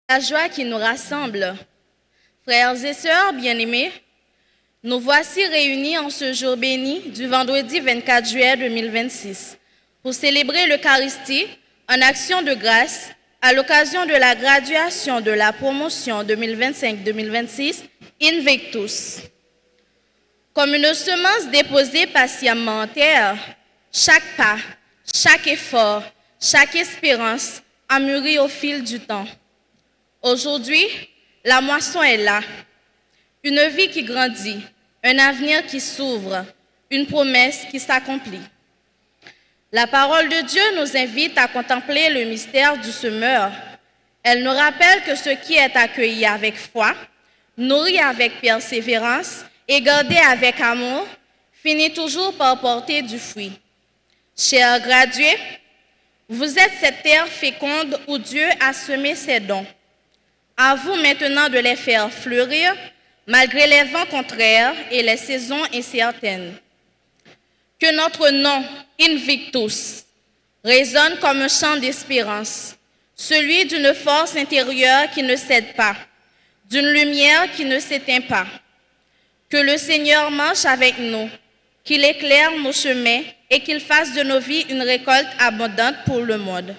La joie qui nous rassemble. Frères et sœurs bien-aimés, nous voici réunis en ce jour béni du vendredi 24 juillet 2026 pour célébrer l'Eucharistie en action de grâce à l'occasion de la graduation de la promotion 2025-2026 Invictus. Comme une semence déposée patiemment en terre, chaque pas, chaque effort, chaque espérance a mûri au fil du temps. Aujourd'hui, la moisson est là. Une vie qui grandit, un avenir qui s'ouvre, une promesse qui s'accomplit. La parole de Dieu nous invite à contempler le mystère du semeur. Elle nous rappelle que ce qui est accueilli avec foi, nourri avec persévérance et gardé avec amour, finit toujours par porter du fruit. Chers gradués, vous êtes cette terre féconde où Dieu a semé ses dons. À vous maintenant de les faire fleurir, malgré les vents contraires et les saisons incertaines. Que notre nom, Invictus, résonne comme un chant d'espérance, celui d'une force intérieure qui ne cède pas, d'une lumière qui ne s'éteint pas. Que le Seigneur marche avec nous, qu'il éclaire nos chemins et qu'il fasse de nos vies une récolte abondante pour le monde.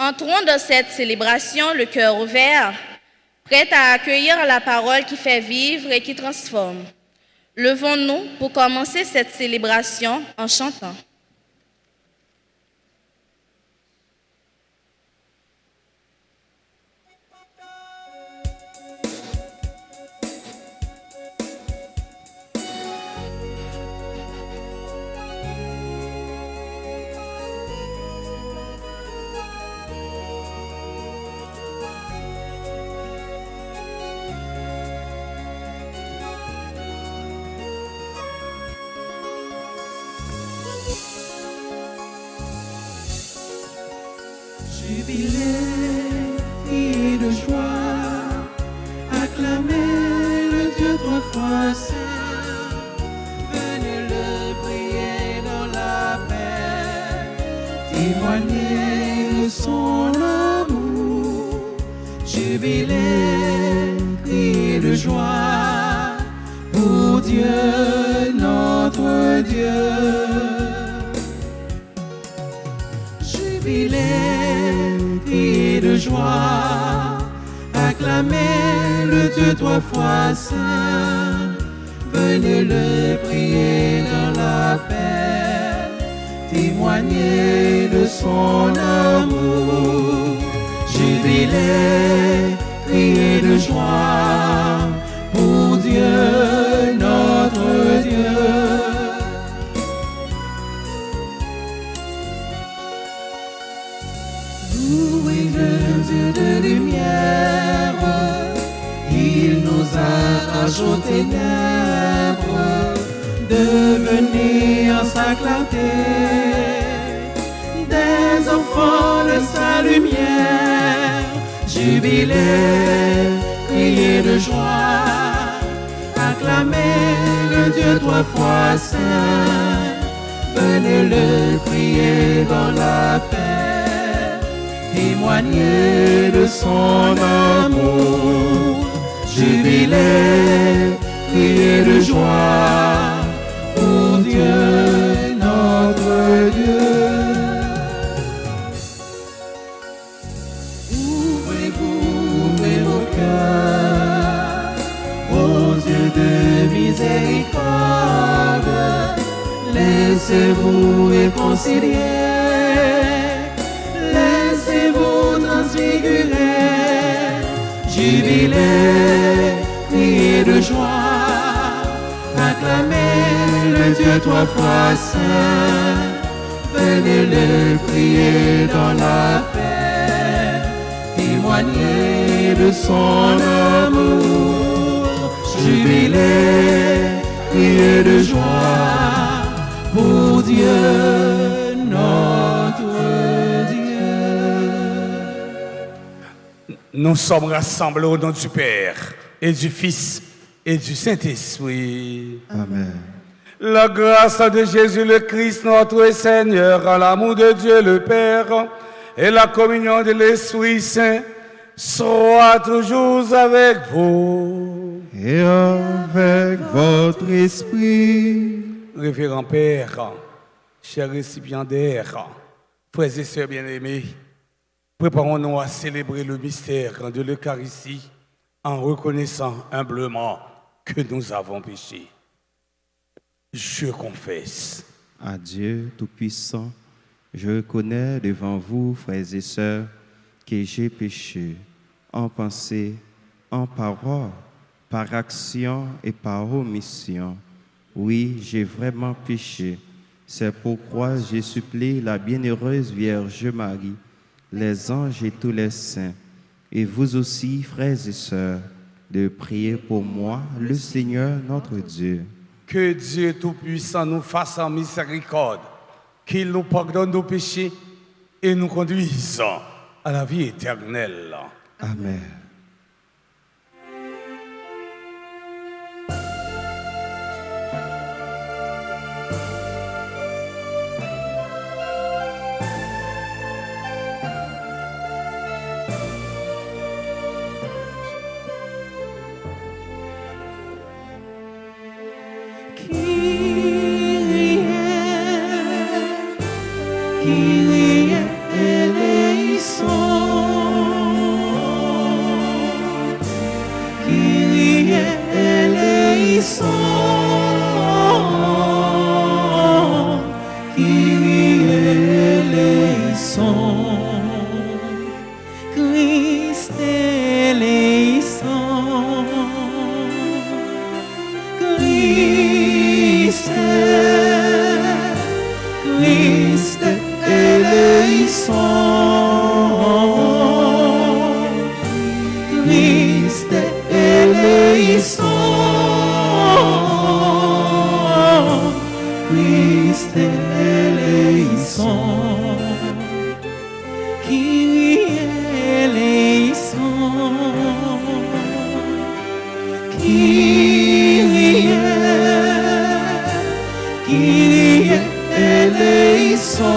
Entrons dans cette célébration le cœur ouvert, prêts à accueillir la parole qui fait vivre et qui transforme. Levons-nous pour commencer cette célébration en chantant. Jubilé et de joie, acclamez le Dieu trois fois saint, venez le prier dans la paix, témoignez de son amour. Jubilé, criez de joie pour Dieu, notre Dieu. Jubilé et de joie, acclamez le Dieu trois fois saint, venez le prier dans la paix, témoignez de son amour. Jubilé, criez de joie pour Dieu, notre Dieu. Louez le Dieu de lumière, il nous arrache aux ténèbres, devenir sa clarté, des enfants de sa lumière. Jubilé, criez de joie, acclamez le Dieu trois fois saint, venez le prier dans la paix, témoignez de son amour. Jubilé, criez de joie pour Dieu, notre Dieu. Ouvrez vos cœurs aux yeux de miséricorde, laissez-vous réconcilier. Laissez-vous transfigurer, jubilez, criez de joie, acclamez le Dieu trois fois saint, venez le prier dans la paix, témoignez de son amour. Jubilez, criez de joie pour Dieu, notre Dieu. Nous sommes rassemblés au nom du Père et du Fils et du Saint-Esprit. Amen. La grâce de Jésus le Christ, notre Seigneur, l'amour de Dieu le Père et la communion de l'Esprit Saint soit toujours avec vous. Et avec votre esprit. Révérend Père, chers récipiendaires, frères et sœurs bien-aimés, préparons-nous à célébrer le mystère de l'Eucharistie en reconnaissant humblement que nous avons péché. Je confesse À Dieu Tout-Puissant, je reconnais devant vous, frères et sœurs, que j'ai péché en pensée, en parole, par action et par omission. Oui, j'ai vraiment péché. C'est pourquoi je supplie la bienheureuse Vierge Marie, les anges et tous les saints, et vous aussi, frères et sœurs, de prier pour moi, le Seigneur notre Dieu. que Dieu Tout-Puissant nous fasse en miséricorde, qu'il nous pardonne nos péchés et nous conduise à la vie éternelle. Amen. Kyrie eleison, Kyrie eleison, Kyrie eleison, Christ eleison, Christ, Christ eleison, Christ eleison, Christ eleison, Kyrie eleison, Kyrie, Kyrie eleison.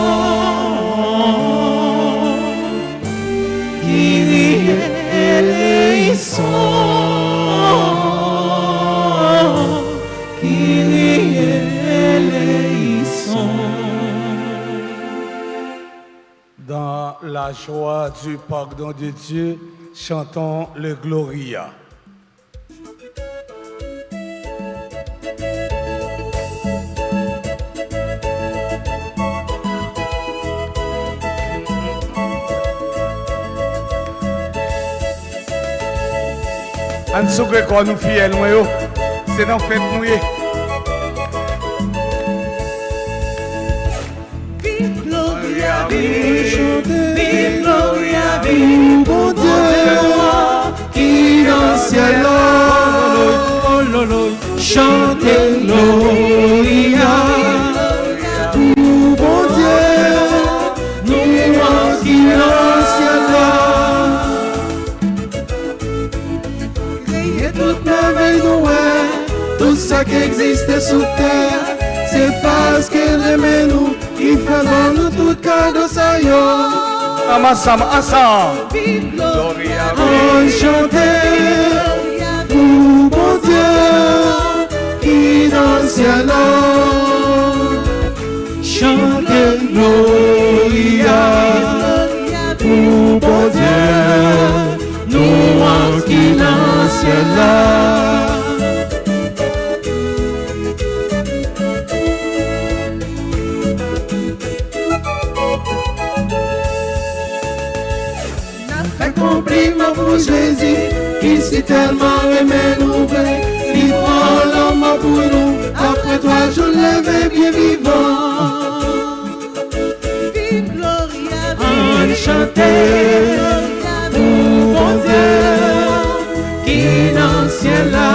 Kyrie eleison, Kyrie eleison. Dans la joie du pardon de Dieu, chantons le Gloria. En souke quoi nous fiers nous yo, c'est dans fête nous yé. Vive Gloria, vive, vive Gloria, vive, bon Dieu, qui dans le ciel, chantez Gloria, bon Dieu, nous qui dans le ciel. Toute merveille nous tout ça qui existe sous terre, c'est parce qu'elle aime nous, qui fait dans nous tout cadeau ça yo. Ensemble, ensemble. Vive Gloria, enchanté, pour bon Dieu, qui dans le ciel, chantez Gloria, pour bon Dieu, nous qui dans le ciel là. Fait compliment pour Jésus, qui s'est tellement aimé nous vrai. Il prend l'homme pour nous, après 3 jours levé bien vivant. Vive Gloria, enchanté, pour bon Dieu, qui dans le ciel là.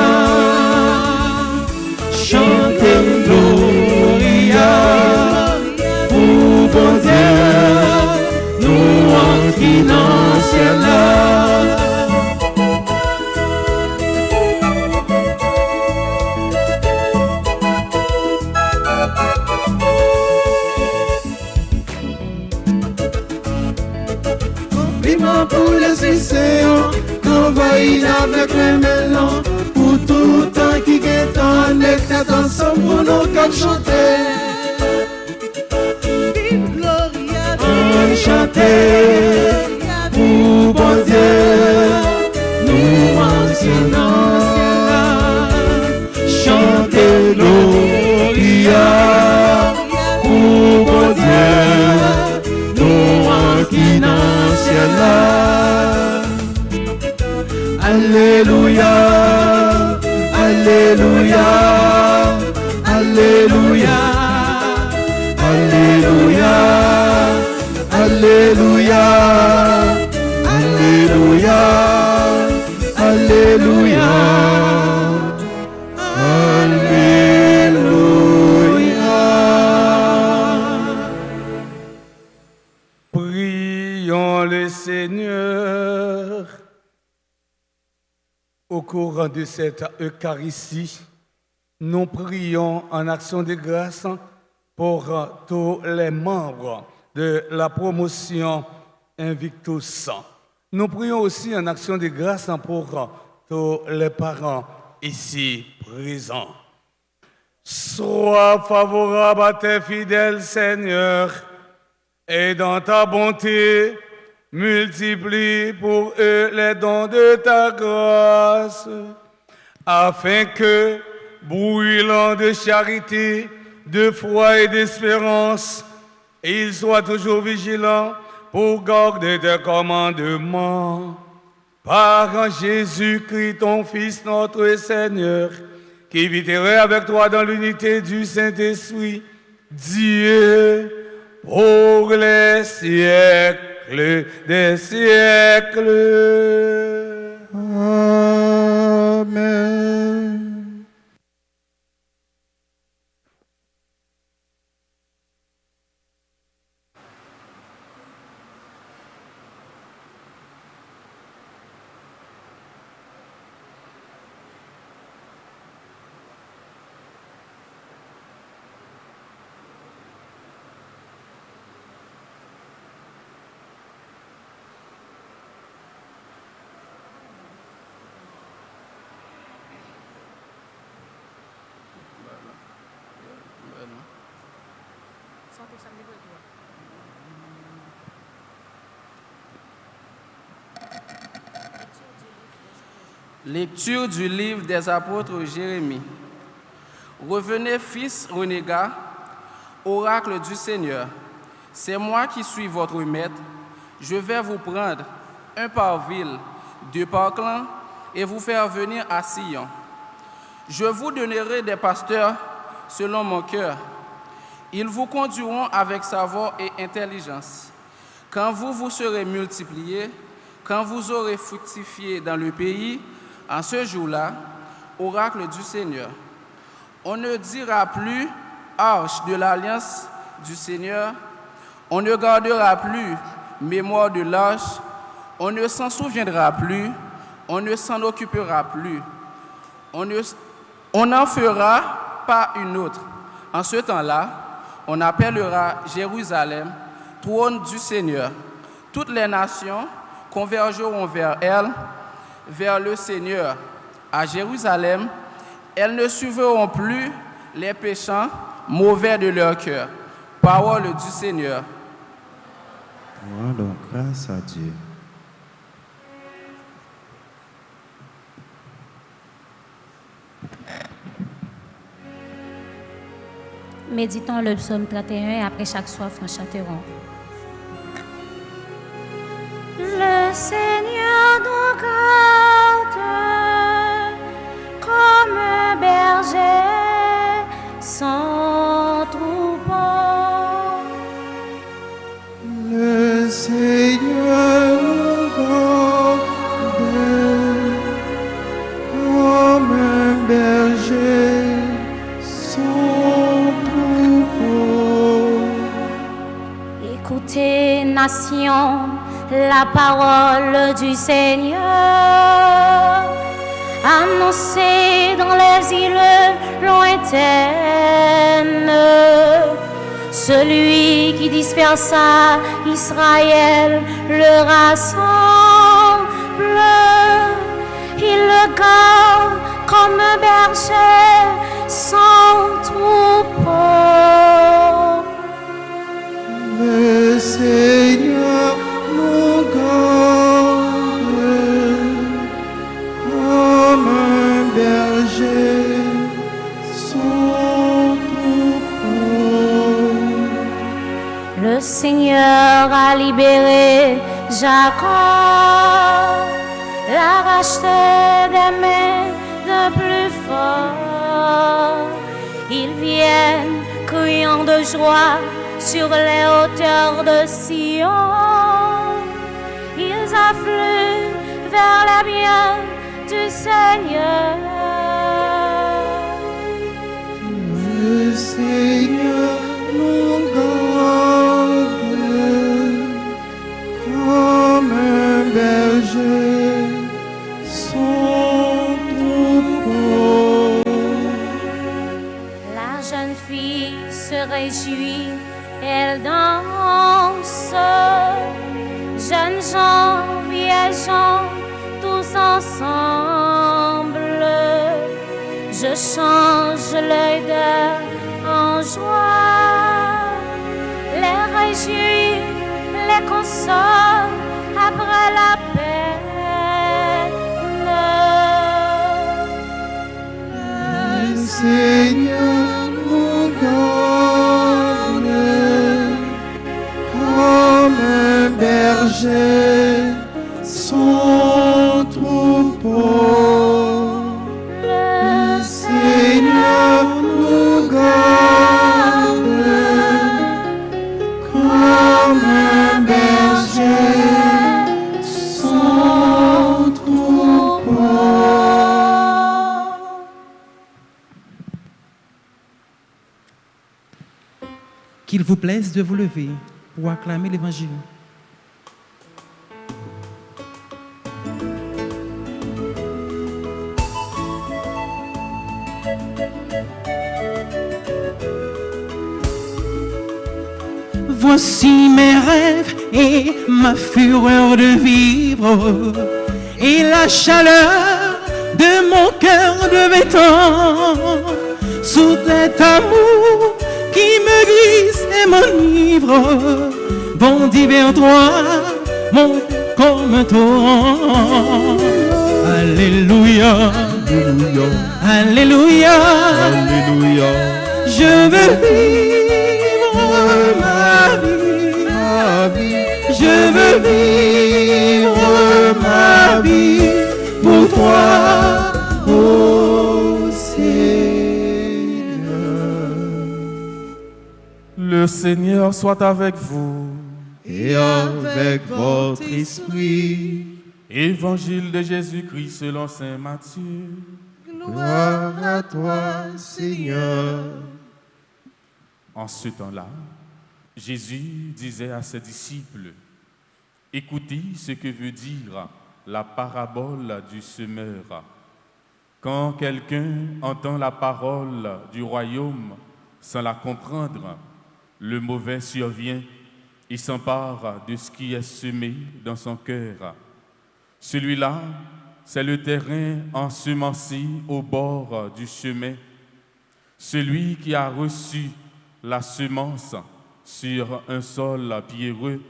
Chantez Gloria, pour bon Dieu, nous qui dans le ciel là. Vivement pour l'Esprit Saint, envahi avec le mélange, pour tout temps qui est en l'état ensemble pour nous qu'à chanter. Vive Gloria, on chanter pour bon Dieu, nous anciens, chanter Gloria pour bon Dieu, nous anciens ciel là. Alléluia, Alléluia, Alléluia, Alléluia, Alléluia, Alléluia, Alléluia, Alléluia. Prions le Seigneur. Au cours de cette Eucharistie, nous prions en action de grâce pour tous les membres de la promotion Invictus. Nous prions aussi en action de grâce pour tous les parents ici présents. Sois favorable à tes fidèles, Seigneur, et dans ta bonté, multiplie pour eux les dons de ta grâce, afin que, brûlant de charité, de foi et d'espérance, ils soient toujours vigilants pour garder tes commandements. Par Jésus-Christ, ton Fils, notre Seigneur, qui vit avec toi dans l'unité du Saint-Esprit, Dieu, pour les siècles des siècles. Amen. Lecture du livre des apôtres Jérémie. Revenez, fils renégat, oracle du Seigneur. C'est moi qui suis votre maître. Je vais vous prendre, un par ville, deux par clan, et vous faire venir à Sion. Je vous donnerai des pasteurs selon mon cœur. Ils vous conduiront avec savoir et intelligence. Quand vous vous serez multipliés, quand vous aurez fructifié dans le pays, en ce jour-là, oracle du Seigneur, on ne dira plus arche de l'alliance du Seigneur, on ne gardera plus mémoire de l'arche, on ne s'en souviendra plus, on ne s'en occupera plus, on n'en fera pas une autre. En ce temps-là, on appellera Jérusalem trône du Seigneur. Toutes les nations convergeront vers elle, vers le Seigneur. À Jérusalem, elles ne suivront plus les péchants mauvais de leur cœur. Parole du Seigneur. Rendons grâce à Dieu. Méditons le psaume 31 et après chaque soif, nous chanterons. Le Seigneur nous garde comme un berger sans troupeau. Le Seigneur nous garde comme un berger sans troupeau. Écoutez, nation, la parole du Seigneur, annoncée dans les îles lointaines. Celui qui dispersa Israël le rassemble. Il le garde comme un berger sans troupeau. Le Seigneur nous garde comme un berger sans troupeau. Le Seigneur a libéré Jacob, l'a racheté des mains d'un plus fort. Ils viennent criant de joie sur les hauteurs de Sion. Ils affluent vers les biens du Seigneur. Le Seigneur nous garde comme un berger sans troupeau. La jeune fille se réjouit, elle danse. Jeunes gens, vieilles gens, tous ensemble. Je change l'œil d'eux en joie, les réjouis, les console après la peine. Le Seigneur nous garde comme un berger sans troupeau. Le Seigneur nous garde comme un berger sans troupeau. Qu'il vous plaise de vous lever pour acclamer l'Évangile. Voici mes rêves et ma fureur de vivre et la chaleur de mon cœur de béton. Sous cet amour qui me glisse et m'enivre, bondit vers toi, mon comme un torrent. Alléluia, Alléluia, Alléluia. Je veux vivre ma vie, je veux vivre ma vie pour toi, ô Seigneur. Le Seigneur soit avec vous. Et avec votre esprit, Évangile de Jésus-Christ selon saint Matthieu. gloire à toi, Seigneur. En ce temps-là, Jésus disait à ses disciples, « Écoutez ce que veut dire la parabole du semeur. Quand quelqu'un entend la parole du royaume sans la comprendre, le mauvais survient et s'empare de ce qui est semé dans son cœur. Celui-là, c'est le terrain ensemencé au bord du chemin. Celui qui a reçu la semence sur un sol pierreux,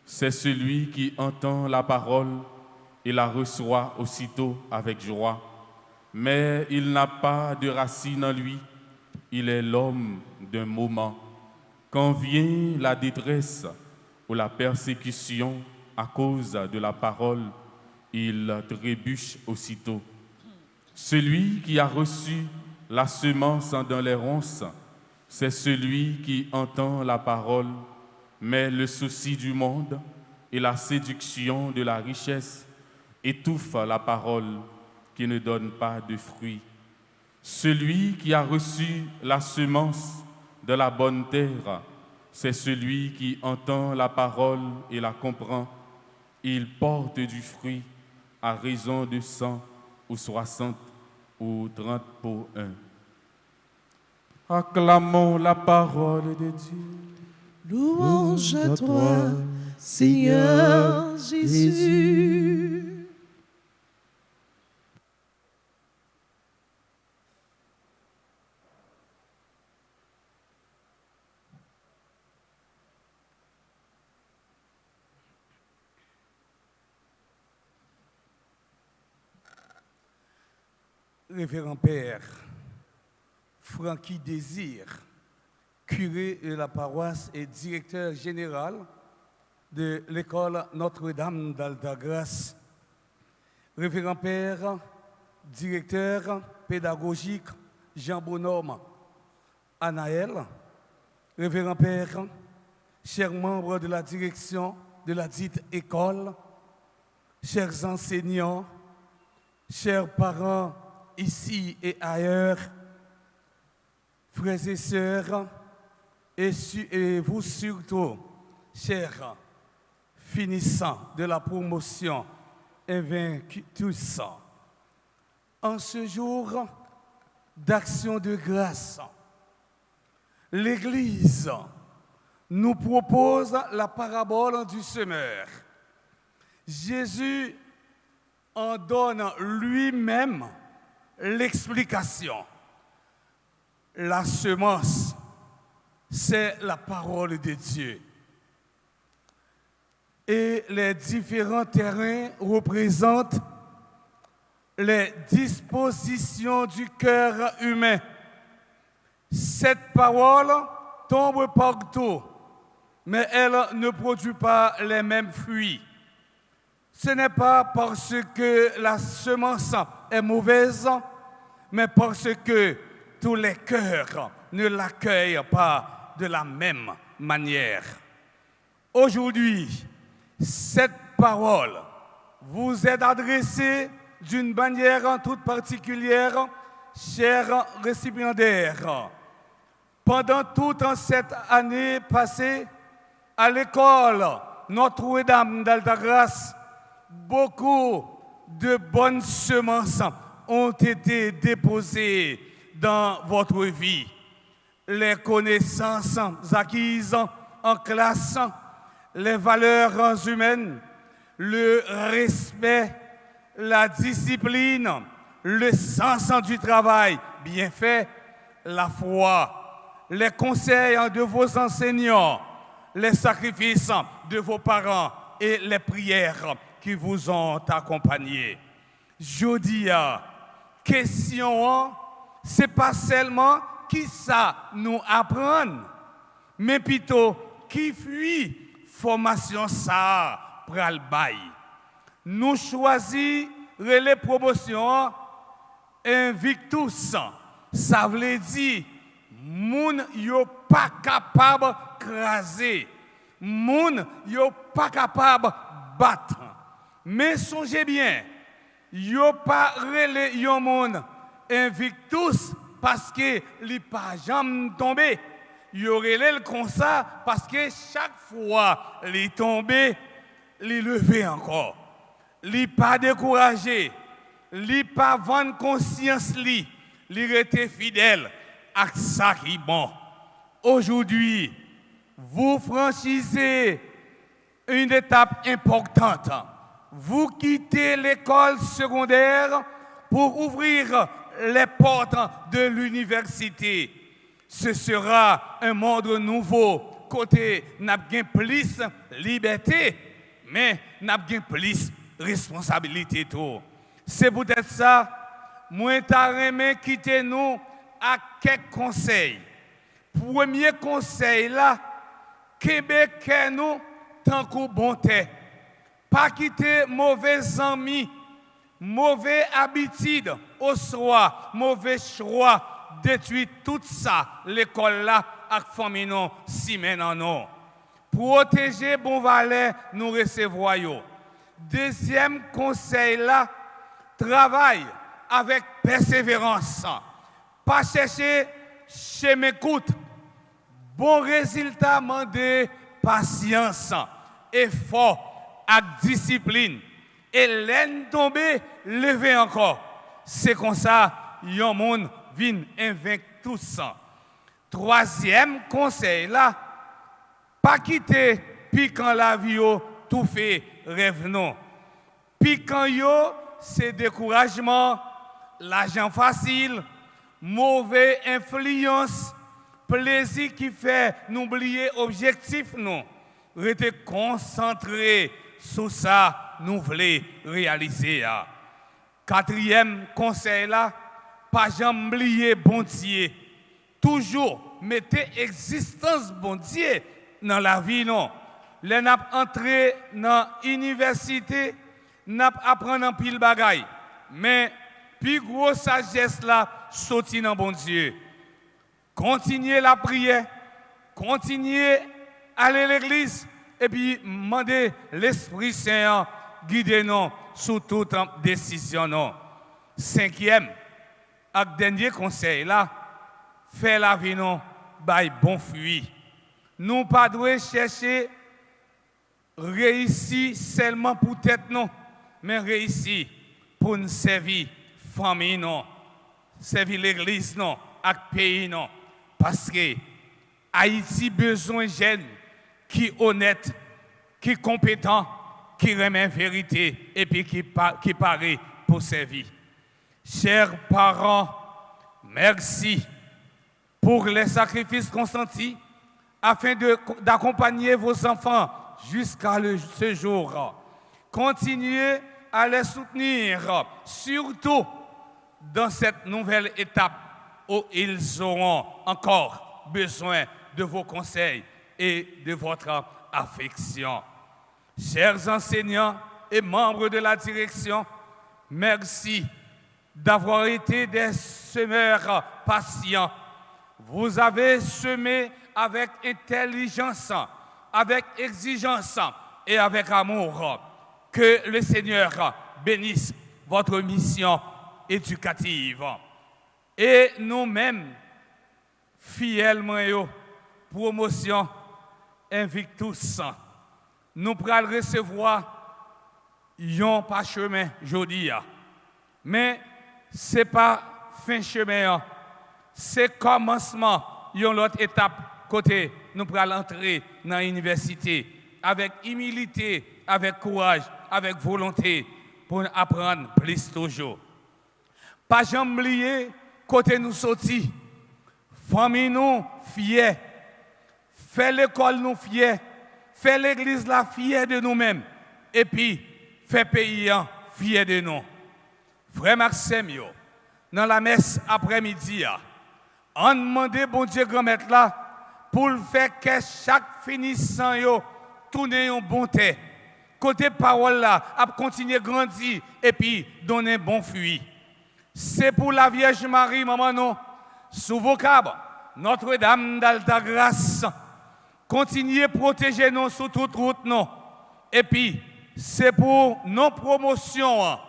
c'est celui qui entend la parole et la reçoit aussitôt avec joie. Mais il n'a pas de racine en lui, il est l'homme d'un moment. Quand vient la détresse ou la persécution à cause de la parole, il trébuche aussitôt. Celui qui a reçu la semence dans les ronces, c'est celui qui entend la parole, mais le souci du monde et la séduction de la richesse étouffent la parole qui ne donne pas de fruits. Celui qui a reçu la semence de la bonne terre, c'est celui qui entend la parole et la comprend. Il porte du fruit à raison de 100 ou 60 ou 30 pour un. Acclamons la parole de Dieu. Louange à toi, Seigneur Jésus. Révérend Père Francky Désir, curé de la paroisse et directeur général de l'école Notre-Dame d'Altagrace. Révérend Père, directeur pédagogique Jean Bonhomme Anaël. Révérend Père, chers membres de la direction de la dite école, chers enseignants, chers parents ici et ailleurs, frères et sœurs, et vous surtout, chers finissants de la promotion Invictus, en ce jour d'action de grâce, l'Église nous propose la parabole du semeur. Jésus en donne lui-même l'explication. La semence, c'est la parole de Dieu. Et les différents terrains représentent les dispositions du cœur humain. Cette parole tombe partout, mais elle ne produit pas les mêmes fruits. Ce n'est pas parce que la semence est mauvaise, mais parce que tous les cœurs ne l'accueillent pas de la même manière. Aujourd'hui, cette parole vous est adressée d'une manière toute particulière, chers récipiendaires. Pendant toute cette année passée, à l'école Notre-Dame d'Altagrace, beaucoup de bonnes semences ont été déposées dans votre vie. Les connaissances acquises en classe, les valeurs humaines, le respect, la discipline, le sens du travail bien fait, la foi, les conseils de vos enseignants, les sacrifices de vos parents et les prières qui vous ont accompagnés. Je dis, question, c'est pas seulement qui ça nous apprend, mais plutôt qui fuit formation ça pral bail. Nous choisissons les promotions Invictus. Ça veut dire moun yo pas capable craser, moun yo pas capable battre. Mais songez bien, yo pas relé yon moun Invictus parce que li pas jamais tombé. Yo relé comme ça parce que chaque fois li tombé, li levé encore. Li pas découragé, li pas vendre conscience li resté fidèle à ça qui bon. Aujourd'hui, vous franchissez une étape importante. Vous quittez l'école secondaire pour ouvrir les portes de l'université. Ce sera un monde nouveau, côté n'a pas plus liberté, mais n'a pas plus responsabilité tout. C'est peut-être ça, moi t'arrêter quitter nous à quelques conseils. Premier conseil là, Québec nous tant que bonté. Pas quitter mauvais amis, mauvais habitudes au soir, mauvais choix, détruire tout ça, l'école là, avec famille non, si maintenant non. Protéger bon valet, nous recevons. Deuxième conseil là, travaille avec persévérance. Pas chercher chez m'écoute. Bon résultat, mandé patience, effort, avec discipline. Et l'aine tombée, lever encore. C'est comme ça, yon monde vient avec tout ça. Troisième conseil là, pas quitter puis quand la vie yo, tout fait rêve non. Puis quand yo c'est découragement, l'argent facile, mauvaise influence, plaisir qui fait nous oublier objectif non. Rester concentré sur ça nous voulons réaliser. Quatrième conseil là, pas jamais oublier bon Dieu. Toujours mettez existence bon Dieu dans la vie non. Les n'a entré dans l'université, n'a apprendre en pile bagaille. Mais plus gros sagesse là sorti dans bon Dieu. Continuez la prière, continuez à aller à l'église et puis demandez l'Esprit Saint guider nous sur toute décision non. Cinquième et dernier conseil là, faire la vie non by bon fruit. Nous pas devons chercher réussir seulement pour tête non, mais réussir pour nous servir famille non, servir l'église non, et pays non, parce que Haïti besoin de jeunes qui honnêtes, qui compétents, qui remettent vérité et puis qui paraît pour servir. Chers parents, merci pour les sacrifices consentis afin d'accompagner vos enfants jusqu'à ce jour. Continuez à les soutenir, surtout dans cette nouvelle étape où ils auront encore besoin de vos conseils et de votre affection. Chers enseignants et membres de la direction, merci d'avoir été des semeurs patients. Vous avez semé avec intelligence, avec exigence et avec amour. Que le Seigneur bénisse votre mission éducative. Et nous-mêmes, fidèlement, promotion Invictus, nous pourrons recevoir un pas chemin aujourd'hui. Mais ce n'est pas fin chemin, c'est commencement d'une autre étape côté nous pourrons entrer dans l'université avec humilité, avec courage, avec volonté pour apprendre plus toujours. Pas jamais oublier côté nous sortis, famille nous fiers, faire l'école nous fiers, faire l'église la fière de nous-mêmes et puis faire pays fier de nous. Frère Maxime, dans la messe après-midi, on demande bon Dieu grand-maître là pour faire que chaque finissant tourne en bonté. Côté parole là, à continuer à grandir et puis donner bon fruit. C'est pour la Vierge Marie, maman non, sous vos câbles, Notre-Dame d'Alta Grâce, continuez à protéger nous sur toute route non. Et puis c'est pour nos promotions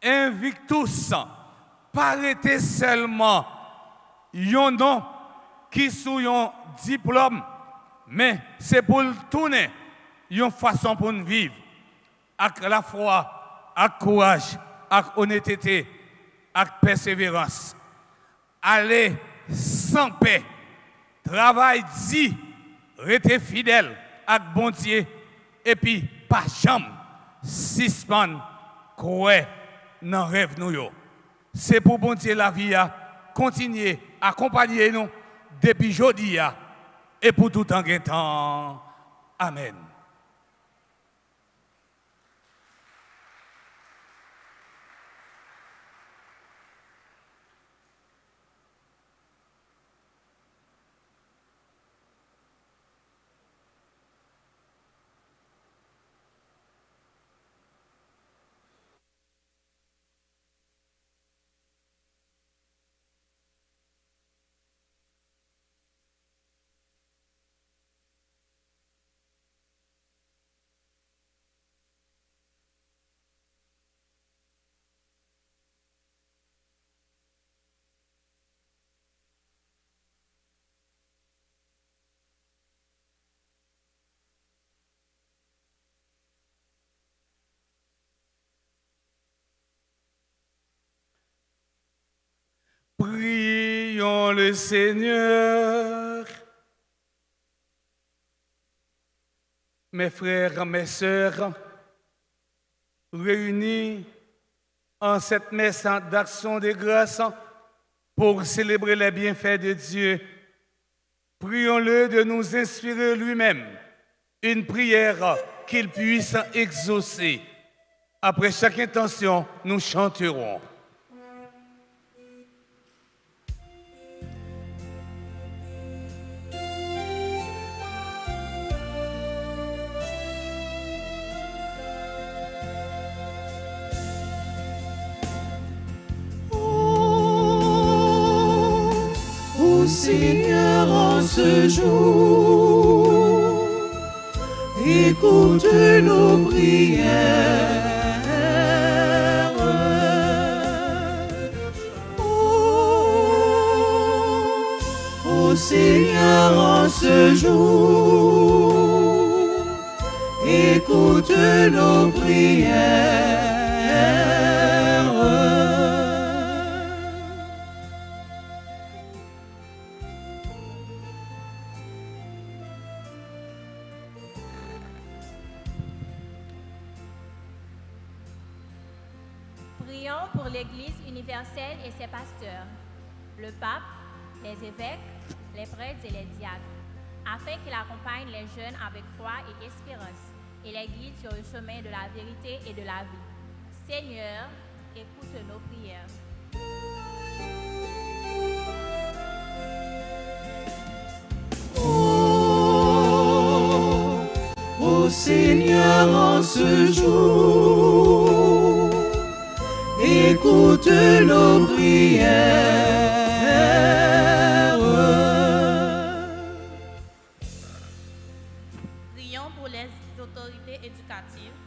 Invictus, pas arrêter seulement yon nom qui sous yon diplôme, mais c'est pour le tourner une façon pour nous vivre avec la foi, avec courage, avec honnêteté, avec persévérance. Allez sans paix, travail dit, restez fidèle avec bon Dieu et puis pas jamais suspendre croire dans rêve nous yo. C'est pour bon Dieu la vie a continuer à accompagner nous depuis aujourd'hui et pour tout en temps. Amen. Prions le Seigneur. Mes frères, mes sœurs, réunis en cette messe d'action de grâce pour célébrer les bienfaits de Dieu, prions-le de nous inspirer lui-même une prière qu'il puisse exaucer. Après chaque intention, nous chanterons. Seigneur, en ce jour, écoute nos prières. Oh Seigneur, en ce jour, écoute nos prières. Prions pour l'Église universelle et ses pasteurs, le pape, les évêques, les prêtres et les diacres, afin qu'ils accompagnent les jeunes avec foi et espérance et les guident sur le chemin de la vérité et de la vie. Seigneur, écoute nos prières. Ô Seigneur, en ce jour, écoute nos prières. Prions pour les autorités éducatives,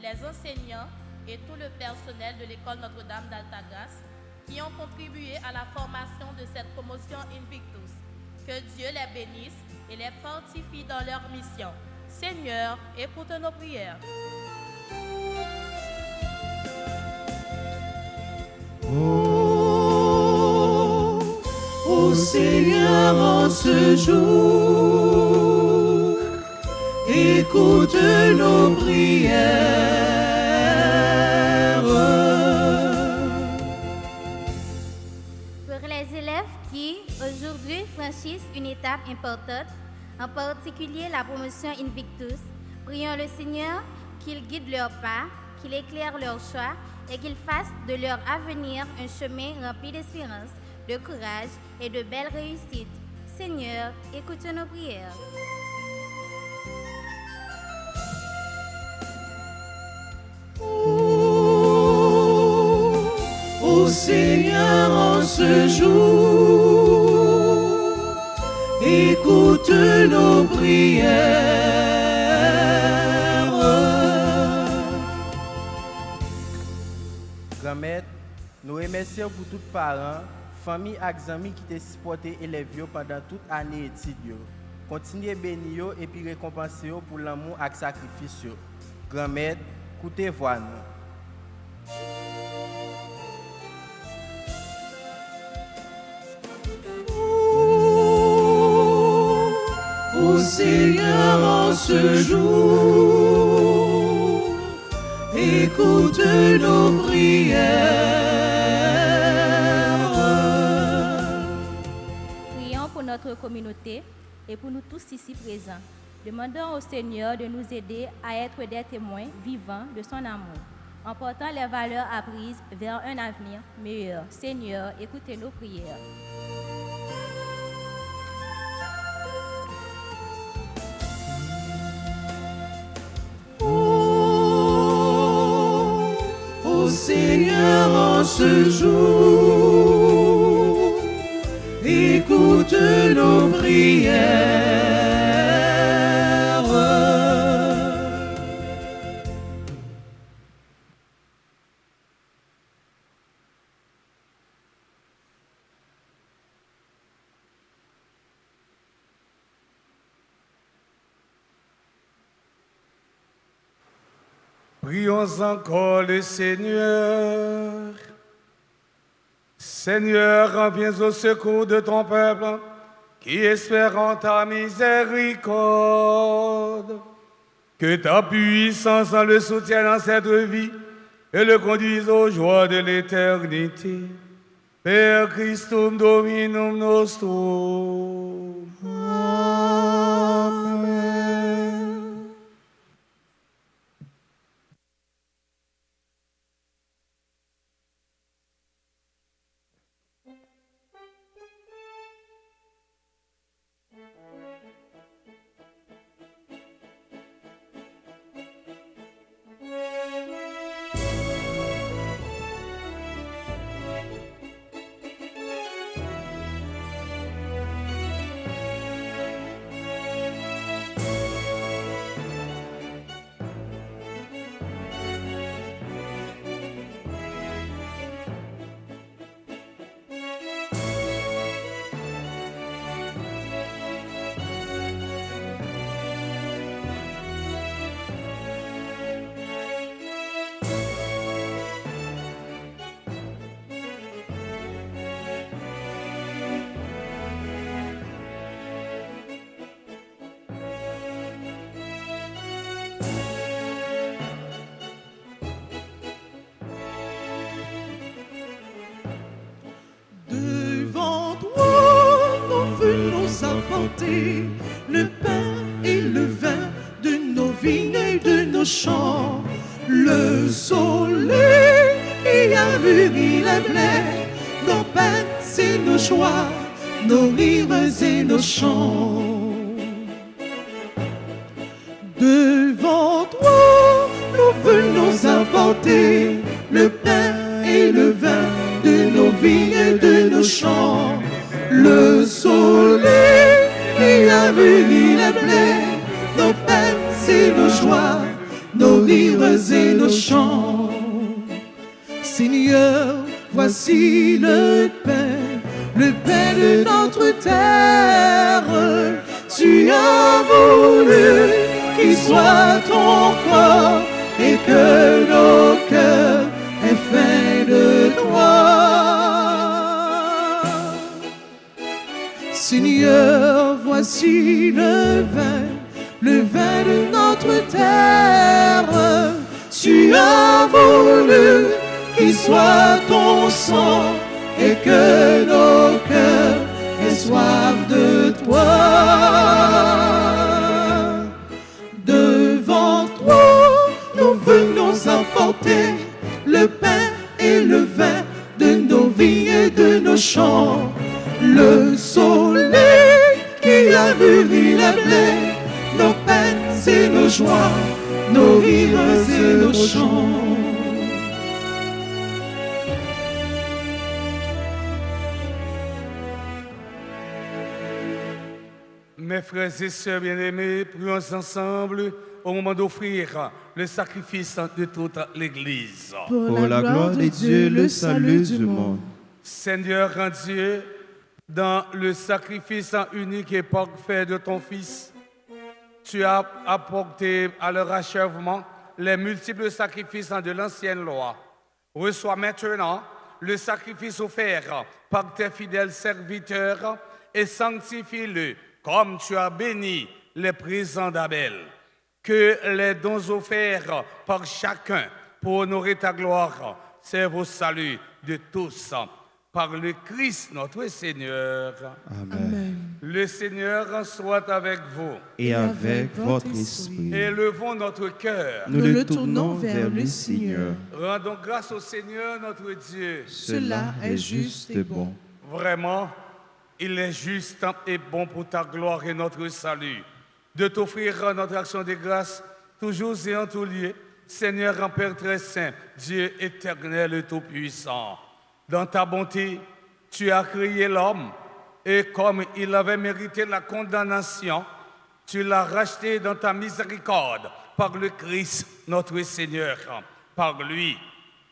les enseignants et tout le personnel de l'école Notre-Dame d'Altagrace qui ont contribué à la formation de cette promotion Invictus. Que Dieu les bénisse et les fortifie dans leur mission. Seigneur, écoute nos prières. Ô Seigneur, en ce jour, écoute nos prières. Pour les élèves qui, aujourd'hui, franchissent une étape importante, en particulier la promotion Invictus, prions le Seigneur qu'il guide leurs pas, qu'il éclaire leurs choix et qu'il fasse de leur avenir un chemin rempli d'espérance, de courage et de belles réussites. Seigneur, écoute nos prières. Ô Seigneur, en ce jour, écoute nos prières. Grand-mère, nous remercions pour tous les parents, familles et amis qui t'ont supporté élèves pendant toute année d'études. Continuez à bénir et puis récompenser pour l'amour et le sacrifice. Grand-mère, écoutez voix nous. Ô Seigneur, en ce jour, écoute nos prières. Prions pour notre communauté et pour nous tous ici présents. Demandons au Seigneur de nous aider à être des témoins vivants de son amour, en portant les valeurs apprises vers un avenir meilleur. Seigneur, écoutez nos prières. Ô Seigneur, en ce jour, écoute nos prières. Prions encore le Seigneur. Seigneur, viens au secours de ton peuple, qui espère en ta miséricorde. Que ta puissance le soutienne dans cette vie et le conduise aux joies de l'éternité. Per Christum Dominum nostrum. Amen. Devant toi, nous venons apporter le pain et le vin de nos vignes et de nos champs. Le soleil qui a mûri les blés, nos peines et nos joies, nos rires et nos chants. Devant toi, nous venons apporter le pain et le vin de nos vignes et de nos champs. Le soleil qui a mûri les blés, nos peines et nos joies, nos rires et nos chants. Seigneur, voici le pain de notre terre. Tu as voulu qu'il soit ton corps et que nos cœurs aient faim de toi. Seigneur, voici le vin de notre terre. Tu as voulu qu'il soit ton sang et que nos cœurs aient soif de toi. Devant toi, nous venons apporter le pain et le vin de nos vignes et de nos champs. Le soleil qui a mûri les blés, nos peines et nos joies, nos rires et nos chants. Mes frères et sœurs bien-aimés, prions ensemble au moment d'offrir le sacrifice de toute l'Église. Pour la gloire de Dieu, le salut du monde. Seigneur, grand Dieu, dans le sacrifice unique et parfait de ton Fils, tu as apporté à leur achèvement les multiples sacrifices de l'ancienne loi. Reçois maintenant le sacrifice offert par tes fidèles serviteurs et sanctifie-le comme tu as béni les présents d'Abel. Que les dons offerts par chacun pour honorer ta gloire servent au salut de tous. Par le Christ notre Seigneur. Amen. Le Seigneur soit avec vous. Et avec votre esprit. Élevons notre cœur. Nous le tournons vers le Seigneur. Rendons grâce au Seigneur notre Dieu. Cela est juste et bon. Vraiment, il est juste et bon pour ta gloire et notre salut de t'offrir notre action de grâce toujours et en tout lieu, Seigneur en Père très saint, Dieu éternel et tout-puissant. Dans ta bonté, tu as créé l'homme et comme il avait mérité la condamnation, tu l'as racheté dans ta miséricorde par le Christ, notre Seigneur. Par lui,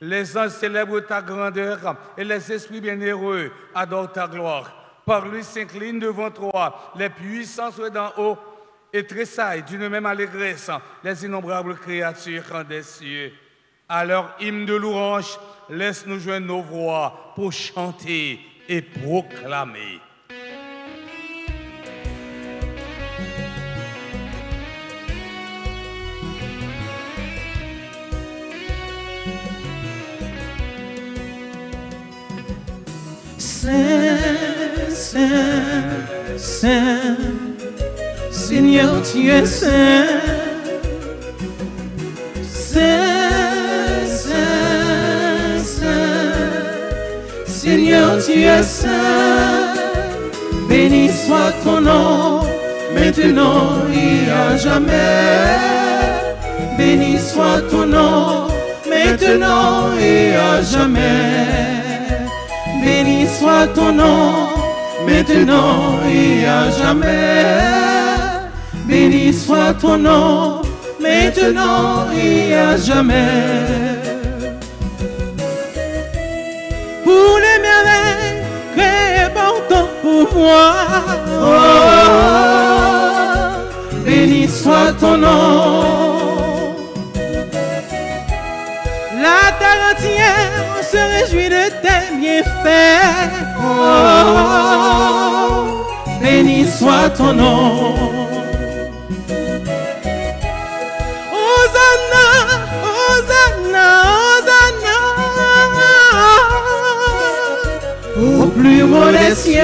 les anges célèbrent ta grandeur et les esprits bienheureux adorent ta gloire. Par lui s'inclinent devant toi les puissances d'en haut et tressaillent d'une même allégresse les innombrables créatures des cieux. À leur hymne de louange, laisse-nous joindre nos voix pour chanter et proclamer. Saint, Saint, Saint, Seigneur, tu es saint. Saint, Saint, Saint, Seigneur, tu es saint. Béni soit ton nom, maintenant et à jamais. Béni soit ton nom, maintenant et à jamais. Béni soit ton nom, maintenant et à jamais. Béni soit ton nom, maintenant et à jamais. Pour les merveilles créées par ton pouvoir, oh, béni soit ton nom. La terre entière se réjouit de tes bienfaits. Oh, béni soit ton nom. Hosanna, Hosanna, Hosanna, au plus haut des cieux.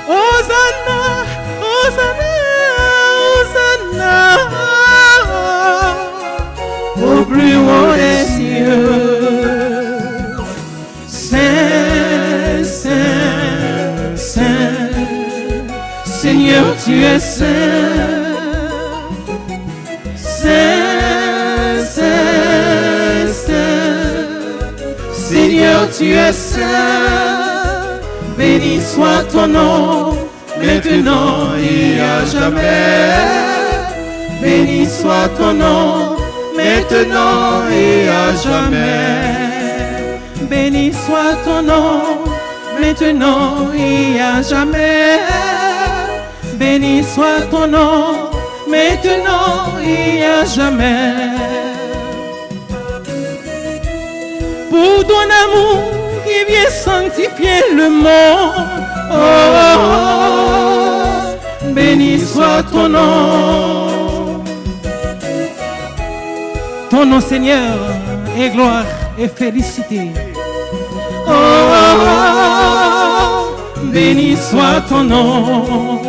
Hosanna, Hosanna, Hosanna, au plus haut des cieux. Saint, Saint, Saint, Seigneur, tu es saint. Saint, Saint, Saint, Seigneur, tu es saint. Béni soit ton nom, maintenant et à jamais. Béni soit ton nom, maintenant et à jamais. Béni soit ton nom, maintenant et à jamais. Béni soit ton nom, maintenant et à jamais. Pour ton amour qui vient sanctifier le monde, oh, béni soit ton nom. Ton nom, Seigneur, est gloire et félicité. Oh, béni soit ton nom.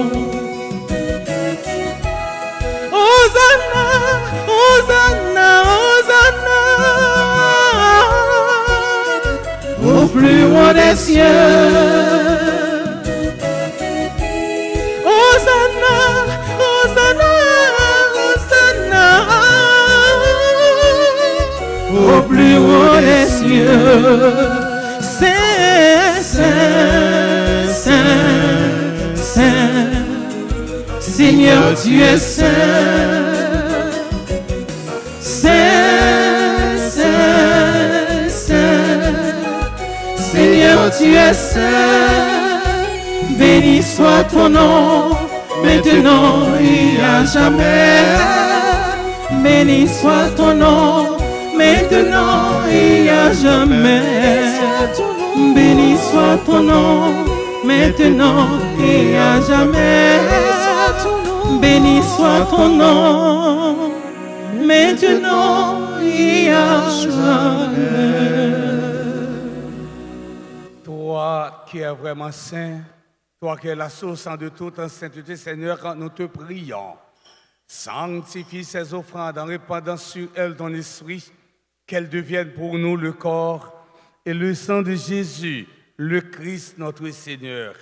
Hosanna, Hosanna, Hosanna, au plus haut des cieux. Hosanna, Hosanna, Hosanna, au plus haut des cieux. Saint, Saint, Saint, Saint, Seigneur, tu es saint. Saint, Saint, Saint, Seigneur, tu es saint. Béni soit ton nom, maintenant et à jamais. Béni soit ton nom, maintenant et à jamais. Béni soit ton nom, maintenant et à jamais. Béni soit ton nom, maintenant et à jamais. Toi qui es vraiment saint, toi qui es la source de toute sainteté, Seigneur, quand nous te prions, sanctifie ces offrandes en répandant sur elles ton esprit, qu'elles deviennent pour nous le corps et le sang de Jésus, le Christ notre Seigneur.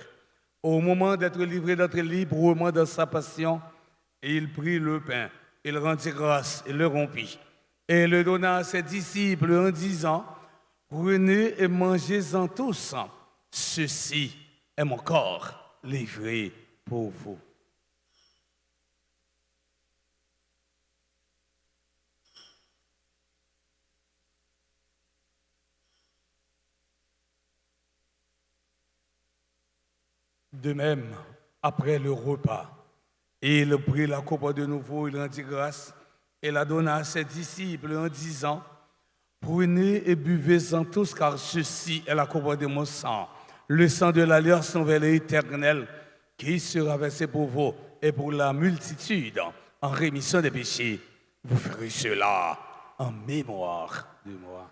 Au moment d'être livré, d'être librement dans sa passion, il prit le pain, il rendit grâce et le rompit, et le donna à ses disciples en disant, prenez et mangez-en tous, ceci est mon corps livré pour vous. De même, après le repas, il prit la coupe de nouveau, il rendit grâce, et la donna à ses disciples en disant, prenez et buvez-en tous, car ceci est la coupe de mon sang, le sang de l'alliance nouvelle et éternelle, qui sera versé pour vous et pour la multitude en rémission des péchés. Vous ferez cela en mémoire de moi.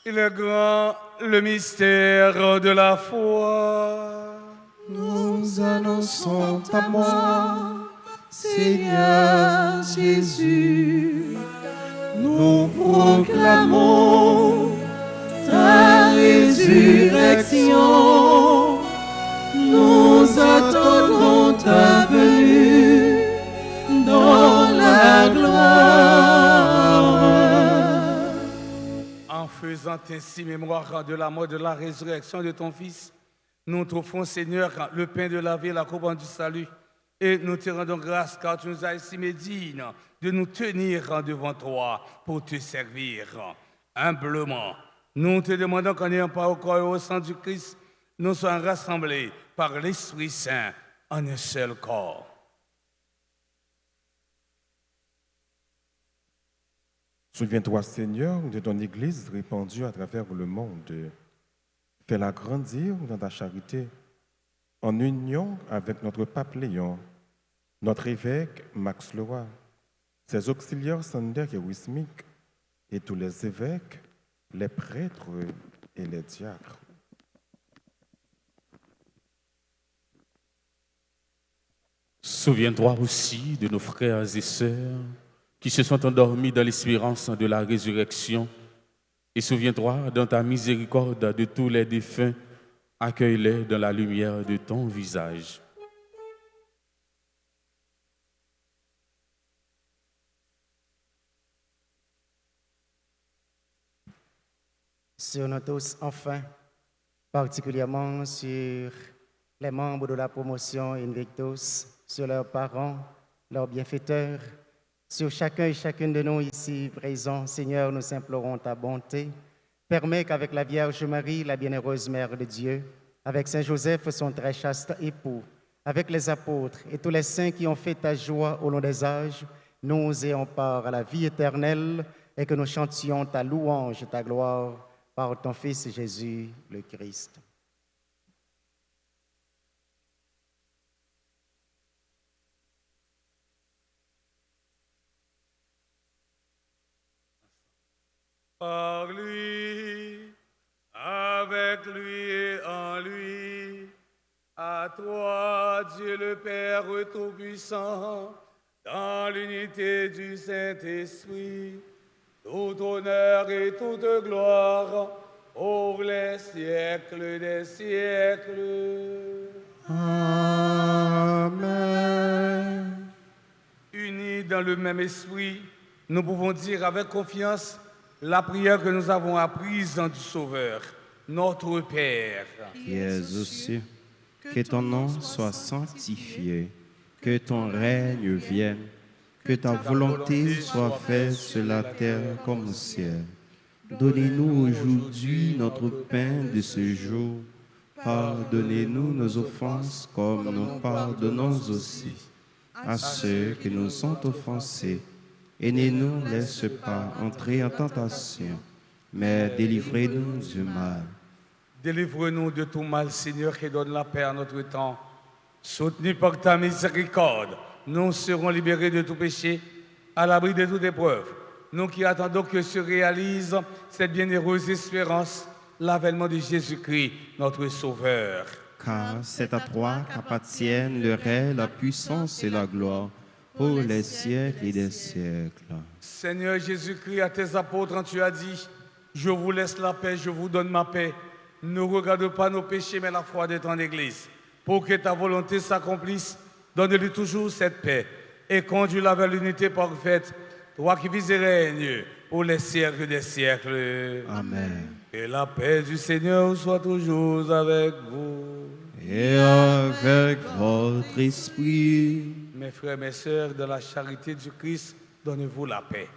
Il est grand le mystère de la foi. Nous annonçons ta mort, Seigneur Jésus. Nous proclamons ta résurrection. Nous attendons ta venue dans la gloire. En faisant ainsi mémoire de la mort et de la résurrection de ton Fils, nous t'offrons, Seigneur, le pain de la vie et la couronne du salut. Et nous te rendons grâce car tu nous as estimés dignes de nous tenir devant toi pour te servir. Humblement, nous te demandons qu'en ayant pas au corps et au sang du Christ, nous soyons rassemblés par l'Esprit Saint en un seul corps. Souviens-toi, Seigneur, de ton Église répandue à travers le monde. Fais-la grandir dans ta charité, en union avec notre pape Léon, notre évêque Max Leroy, ses auxiliaires secondaires et charismiques, et tous les évêques, les prêtres et les diacres. Souviens-toi aussi de nos frères et sœurs qui se sont endormis dans l'espérance de la résurrection. Et souviens-toi, dans ta miséricorde, de tous les défunts, accueille-les dans la lumière de ton visage. Sur nous tous, enfin, particulièrement sur les membres de la promotion Invictus, sur leurs parents, leurs bienfaiteurs, sur chacun et chacune de nous ici présents, Seigneur, nous implorons ta bonté. Permets qu'avec la Vierge Marie, la bienheureuse Mère de Dieu, avec Saint Joseph, son très chaste époux, avec les apôtres et tous les saints qui ont fait ta joie au long des âges, nous ayons part à la vie éternelle et que nous chantions ta louange et ta gloire par ton Fils Jésus le Christ. Par lui, avec lui et en lui, à toi, Dieu le Père Tout-Puissant, dans l'unité du Saint-Esprit, tout honneur et toute gloire pour les siècles des siècles. Amen. Unis dans le même esprit, nous pouvons dire avec confiance la prière que nous avons apprise dans du Sauveur, notre Père. Qui es aux cieux, que ton nom soit sanctifié, que ton règne vienne, que ta volonté soit faite sur la terre comme au ciel. Donnez-nous aujourd'hui notre pain de ce jour. Pardonnez-nous nos offenses comme nous pardonnons aussi à ceux qui nous ont offensés. Et ne nous laisse pas entrer en tentation, mais délivrez-nous du mal. Délivre-nous de tout mal, Seigneur, et donne la paix à notre temps. Soutenus par ta miséricorde, nous serons libérés de tout péché, à l'abri de toute épreuve. Nous qui attendons que se réalise cette bienheureuse espérance, l'avènement de Jésus-Christ, notre Sauveur. Car c'est à toi qu'appartiennent le règne, la puissance et la gloire, pour les siècles et des siècles. Seigneur Jésus-Christ, à tes apôtres, tu as dit, je vous laisse la paix, je vous donne ma paix. Ne regarde pas nos péchés, mais la foi de ton Église. Pour que ta volonté s'accomplisse, donne-lui toujours cette paix et conduis-la vers l'unité parfaite, toi qui vis et règnes pour les siècles des siècles. Amen. Et la paix du Seigneur soit toujours avec vous. Et avec votre esprit. Mes frères, mes sœurs, de la charité du Christ, donnez-vous la paix.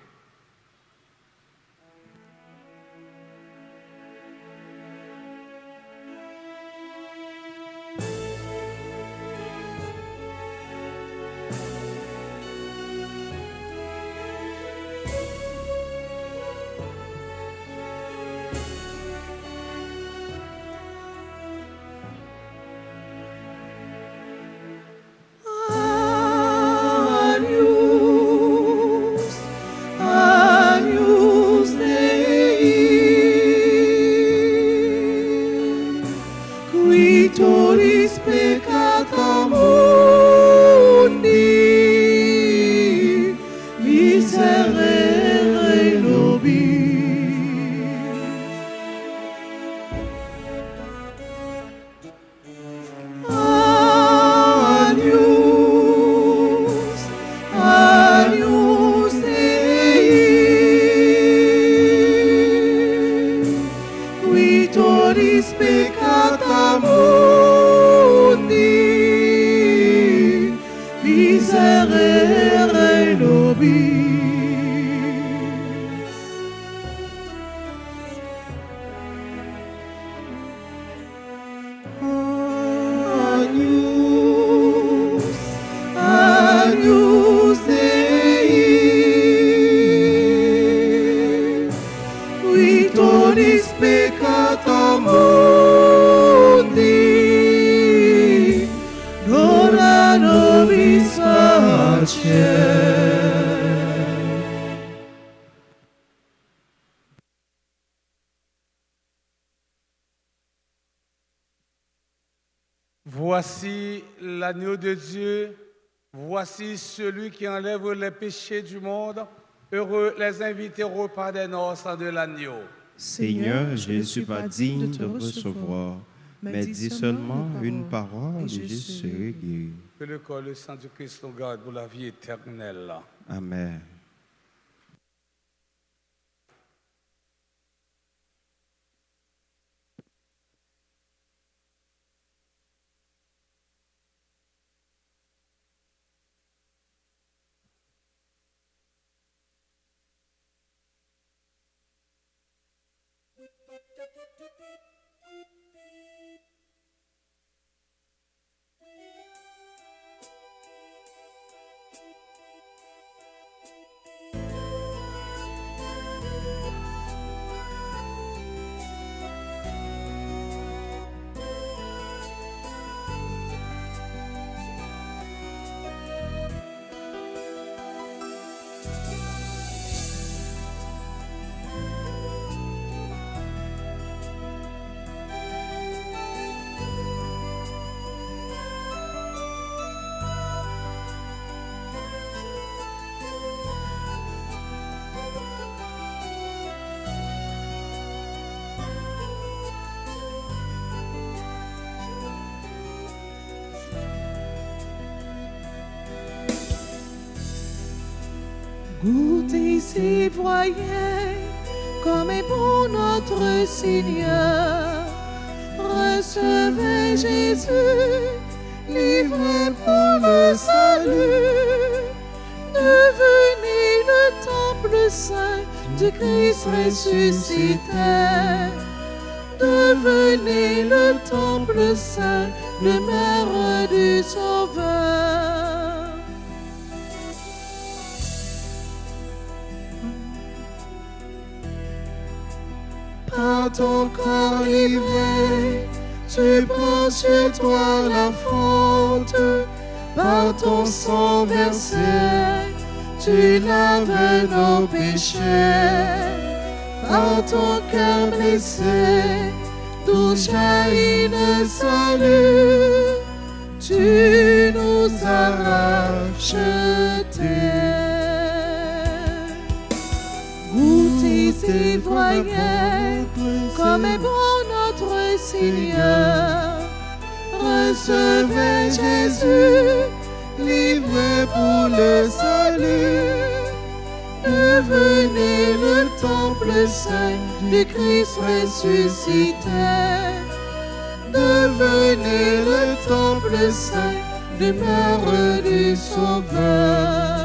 Agnus Dei, qui tollis peccata mundi, miserere nobis. Agnus Dei, qui tollis peccata mundi, miserere nobis. Agnus Dei, qui tollis peccata mundi, dona nobis pacem. Voici l'agneau de Dieu, voici celui qui enlève les péchés du monde. Heureux les invités au repas des noces de l'agneau. Seigneur, je ne suis pas digne de recevoir, mais dis seulement une parole et je serai guéri. Que le corps et le sang du Christ nous garde pour la vie éternelle. Amen. Goûtez et voyez comme est bon notre Seigneur. Recevez Jésus, livré pour le salut. Devenez le temple saint du Christ ressuscité. Devenez le temple saint, demeure du Sauveur. Par ton corps livré, tu prends sur toi la faute. Par ton sang versé, tu laves nos péchés. Par ton cœur blessé, d'où jaillit le salut, tu nous as rachetés. Goûtez et voyez comme est bon notre Seigneur. Recevez Jésus, livré pour le salut. Devenez le temple saint du Christ ressuscité. Devenez le temple saint, demeure du Sauveur.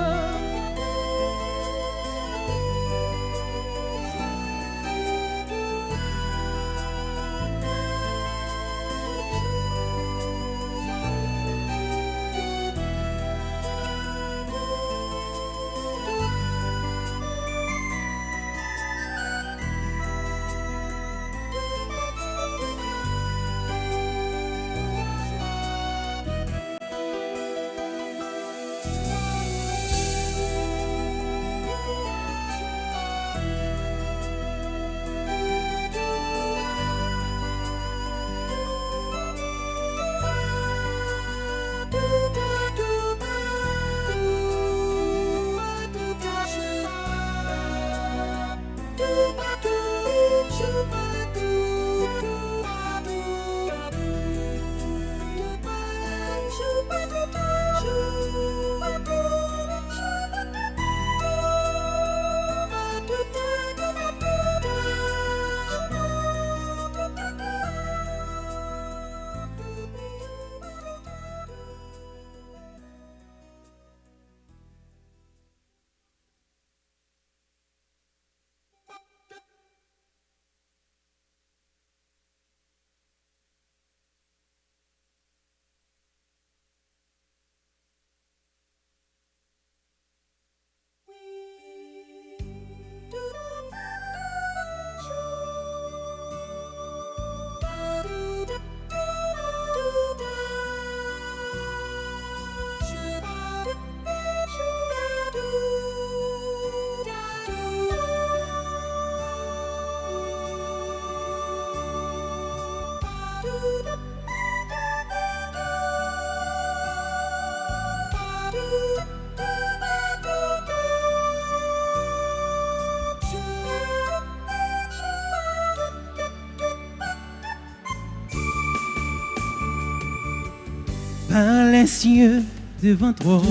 les cieux devant toi.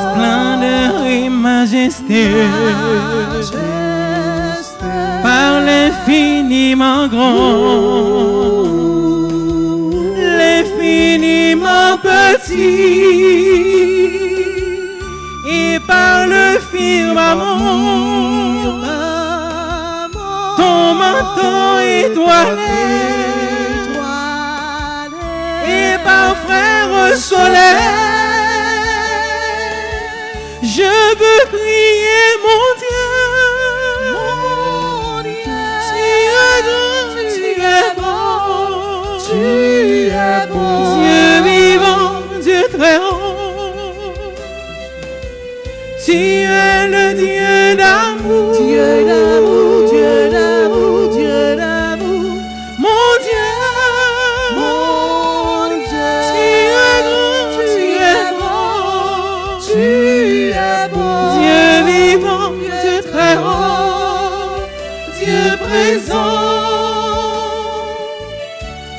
Splendeur et majesté, par l'infiniment grand, l'infiniment petit, et par le firmament, ton manteau étoilé, et par frère soleil. Je veux prier mon Dieu, tu es grand, tu es bon, Dieu vivant, Dieu très haut, tu es le Dieu d'amour, Dieu d'amour, Dieu d'amour, Dieu d'amour, mon Dieu, tu es grand, tu es bon, Dieu vivant, Dieu très haut, Dieu présent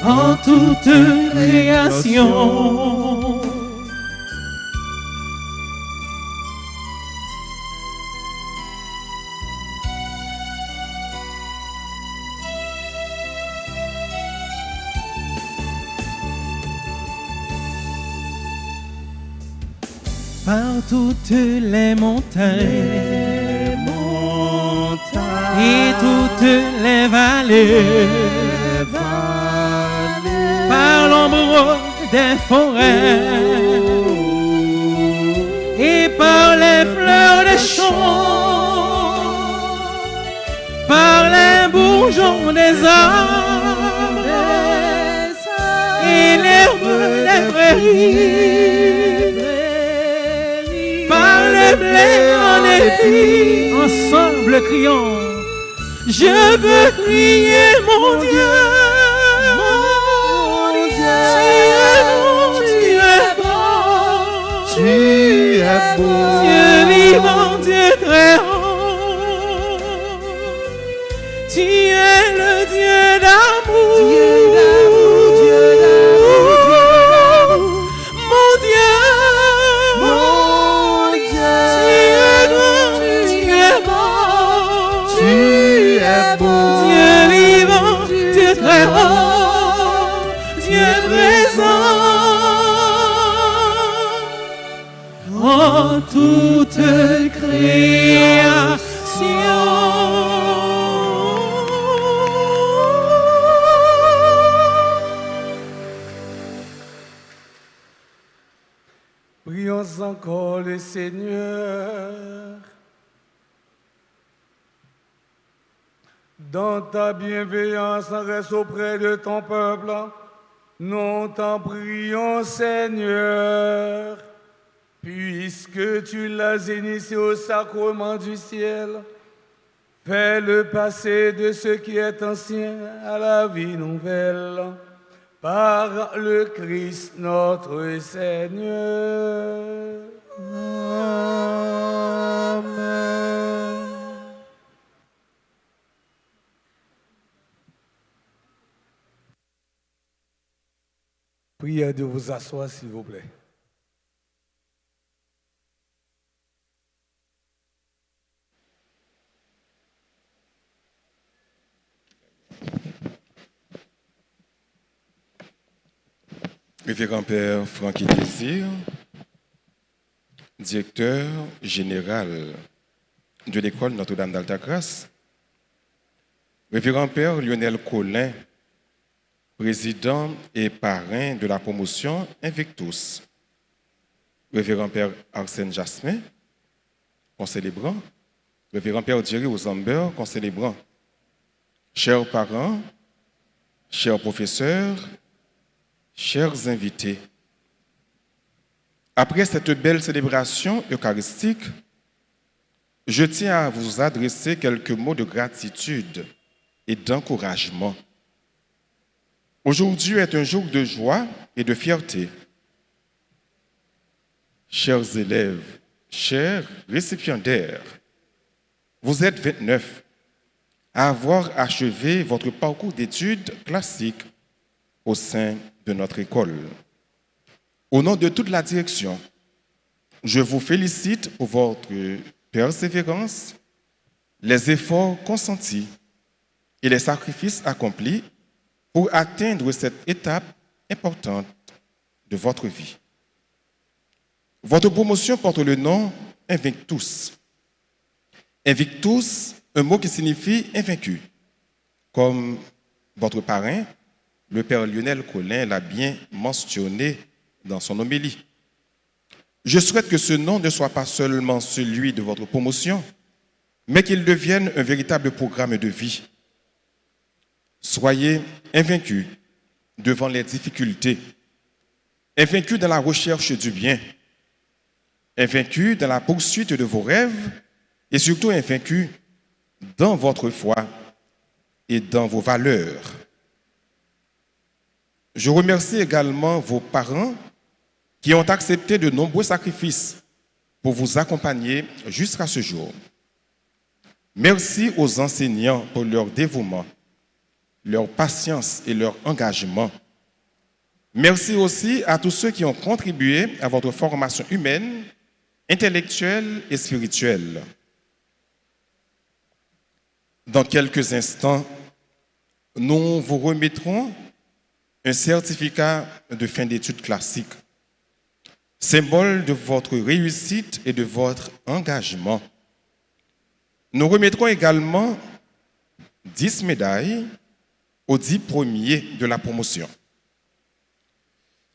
en toute création. Par toutes les montagnes, et toutes les vallées, par l'ombre des forêts, et par les fleurs des champs, par les bourgeons des arbres, et l'herbe des prairies, par le blé en épi, ensemble crions, je veux crier mon Dieu, tu es bon, Dieu vivant, Dieu très haut, tu es le Dieu d'amour, Dieu d'amour, Dieu d'amour, mon Dieu, Dieu vivant, Dieu très haut, Dieu présent en toute création. Prions encore le Seigneur. Dans ta bienveillance, reste auprès de ton peuple. Nous t'en prions, Seigneur, puisque tu l'as initié au sacrement du ciel. Fais-le passer de ce qui est ancien à la vie nouvelle, par le Christ notre Seigneur. Amen. Priez de vous asseoir, s'il vous plaît. Révérend Père Francky Désir, directeur général de l'école Notre-Dame d'Altagrace. Révérend Père Lionel Collin, président et parrain de la promotion Invictus. Révérend Père Arsène Jasmin, concélébrant. Révérend Père Thierry Ozamber, concélébrant. Chers parents, chers professeurs, chers invités, après cette belle célébration eucharistique, je tiens à vous adresser quelques mots de gratitude et d'encouragement. Aujourd'hui est un jour de joie et de fierté. Chers élèves, chers récipiendaires, vous êtes 29 à avoir achevé votre parcours d'études classiques au sein de notre école. Au nom de toute la direction, je vous félicite pour votre persévérance, les efforts consentis et les sacrifices accomplis pour atteindre cette étape importante de votre vie. Votre promotion porte le nom Invictus. Invictus, un mot qui signifie invaincu, comme votre parrain, le père Lionel Collin, l'a bien mentionné dans son homélie. Je souhaite que ce nom ne soit pas seulement celui de votre promotion, mais qu'il devienne un véritable programme de vie. Soyez invaincus devant les difficultés, invaincus dans la recherche du bien, invaincus dans la poursuite de vos rêves et surtout invaincus dans votre foi et dans vos valeurs. Je remercie également vos parents qui ont accepté de nombreux sacrifices pour vous accompagner jusqu'à ce jour. Merci aux enseignants pour leur dévouement, leur patience et leur engagement. Merci aussi à tous ceux qui ont contribué à votre formation humaine, intellectuelle et spirituelle. Dans quelques instants, nous vous remettrons un certificat de fin d'études classiques, symbole de votre réussite et de votre engagement. Nous remettrons également 10 médailles aux 10 premiers de la promotion.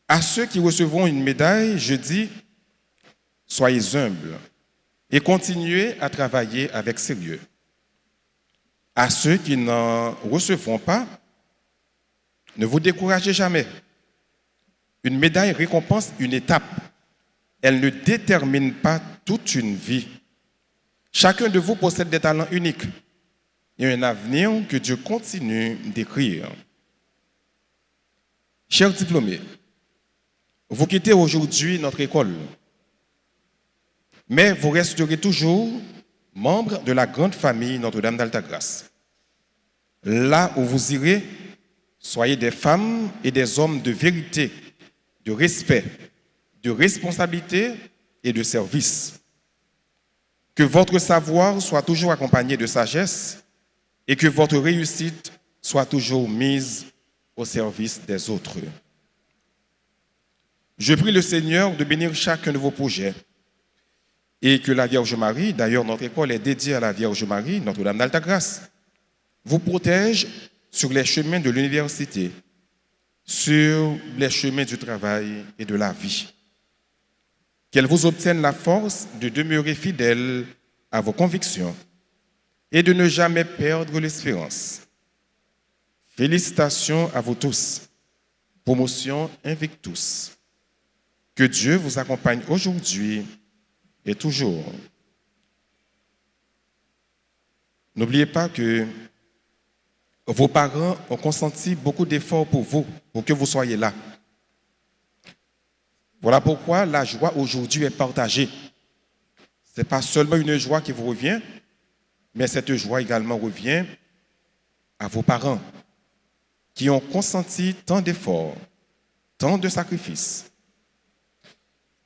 À ceux qui recevront une médaille, je dis, soyez humbles et continuez à travailler avec sérieux. À ceux qui n'en recevront pas, ne vous découragez jamais. Une médaille récompense une étape. Elle ne détermine pas toute une vie. Chacun de vous possède des talents uniques et un avenir que Dieu continue d'écrire. Chers diplômés, vous quittez aujourd'hui notre école, mais vous resterez toujours membres de la grande famille Notre-Dame d'Altagrace. Là où vous irez, soyez des femmes et des hommes de vérité, de respect, de responsabilité et de service. Que votre savoir soit toujours accompagné de sagesse et que votre réussite soit toujours mise au service des autres. Je prie le Seigneur de bénir chacun de vos projets et que la Vierge Marie, d'ailleurs notre école est dédiée à la Vierge Marie, Notre-Dame d'Altagrace, vous protège sur les chemins de l'université, sur les chemins du travail et de la vie. Qu'elle vous obtienne la force de demeurer fidèle à vos convictions et de ne jamais perdre l'espérance. Félicitations à vous tous. Promotion Invictus. Que Dieu vous accompagne aujourd'hui et toujours. N'oubliez pas que vos parents ont consenti beaucoup d'efforts pour vous, pour que vous soyez là. Voilà pourquoi la joie aujourd'hui est partagée. Ce n'est pas seulement une joie qui vous revient, mais cette joie également revient à vos parents qui ont consenti tant d'efforts, tant de sacrifices.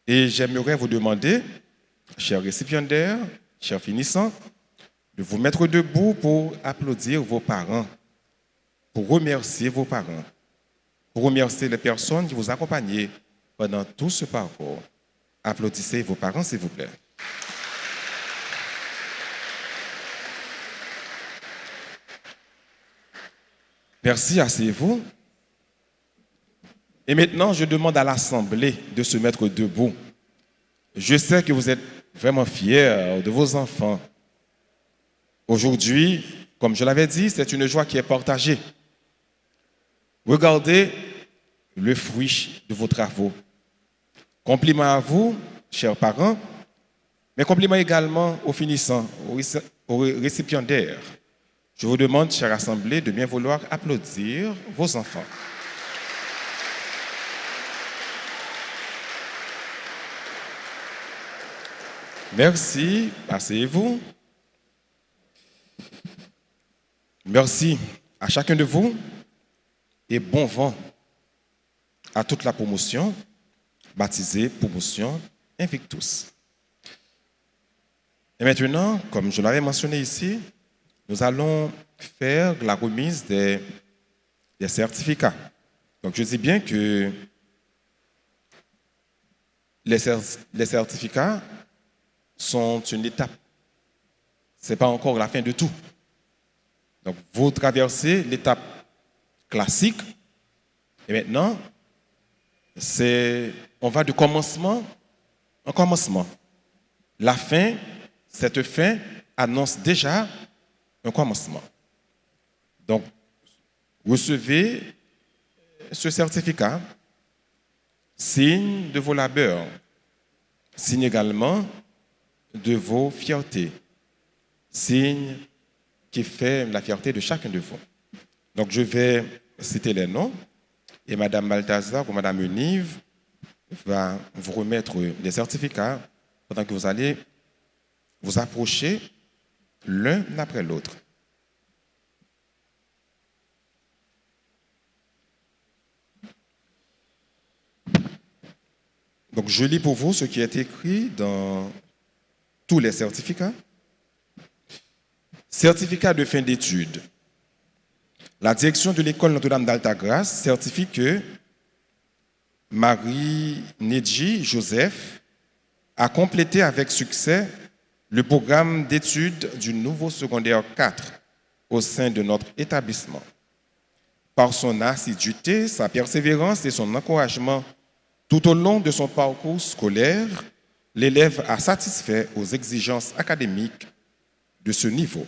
Et j'aimerais vous demander, chers récipiendaires, chers finissants, de vous mettre debout pour applaudir vos parents, pour remercier vos parents, pour remercier les personnes qui vous accompagnaient pendant tout ce parcours. Applaudissez vos parents, s'il vous plaît. Merci, asseyez-vous. Et maintenant, je demande à l'Assemblée de se mettre debout. Je sais que vous êtes vraiment fiers de vos enfants. Aujourd'hui, comme je l'avais dit, c'est une joie qui est partagée. Regardez le fruit de vos travaux. Compliments à vous, chers parents, mais compliments également aux finissants, aux récipiendaires. Je vous demande, chère Assemblée, de bien vouloir applaudir vos enfants. Merci, asseyez-vous. Merci à chacun de vous et bon vent à toute la promotion, baptisée Promotion Invictus. Et maintenant, comme je l'avais mentionné ici, nous allons faire la remise des certificats. Donc, je dis bien que les certificats sont une étape. Ce n'est pas encore la fin de tout. Donc, vous traversez l'étape classique. Et maintenant, on va de commencement en commencement. La fin, cette fin annonce déjà un commencement. Donc, recevez ce certificat, signe de vos labeurs, signe également de vos fiertés, signe qui fait la fierté de chacun de vous. Donc, je vais citer les noms et Madame Balthazar ou Madame Unive va vous remettre les certificats pendant que vous allez vous approcher l'un après l'autre. Donc, je lis pour vous ce qui est écrit dans tous les certificats. Certificat de fin d'études. La direction de l'école Notre-Dame d'Altagrace certifie que Marie Nedji Joseph a complété avec succès le programme d'études du nouveau secondaire 4 au sein de notre établissement. Par son assiduité, sa persévérance et son encouragement tout au long de son parcours scolaire, l'élève a satisfait aux exigences académiques de ce niveau.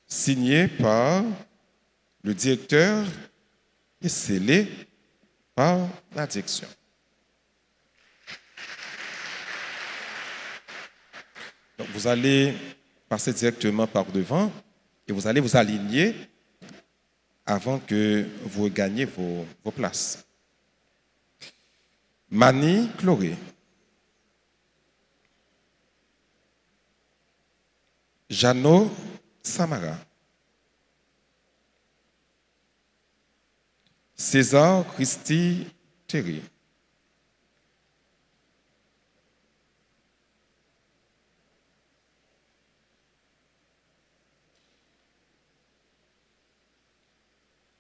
Signé par le directeur et scellé par la direction. Donc, vous allez passer directement par devant et vous allez vous aligner avant que vous gagniez vos places. Mani Chloré. Jeannot Samara. César Christy Terry.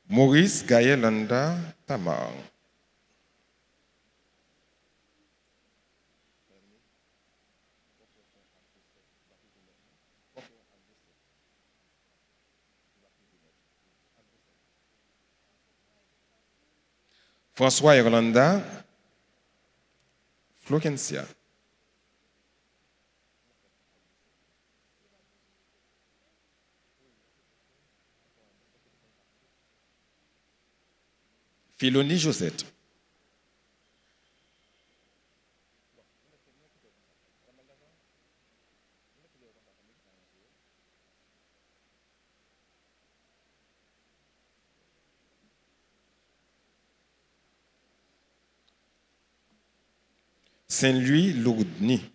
Maurice Gaëlanda Tamar. François Irlanda Flokencia. Philonie Josette. Saint-Louis Lourdni.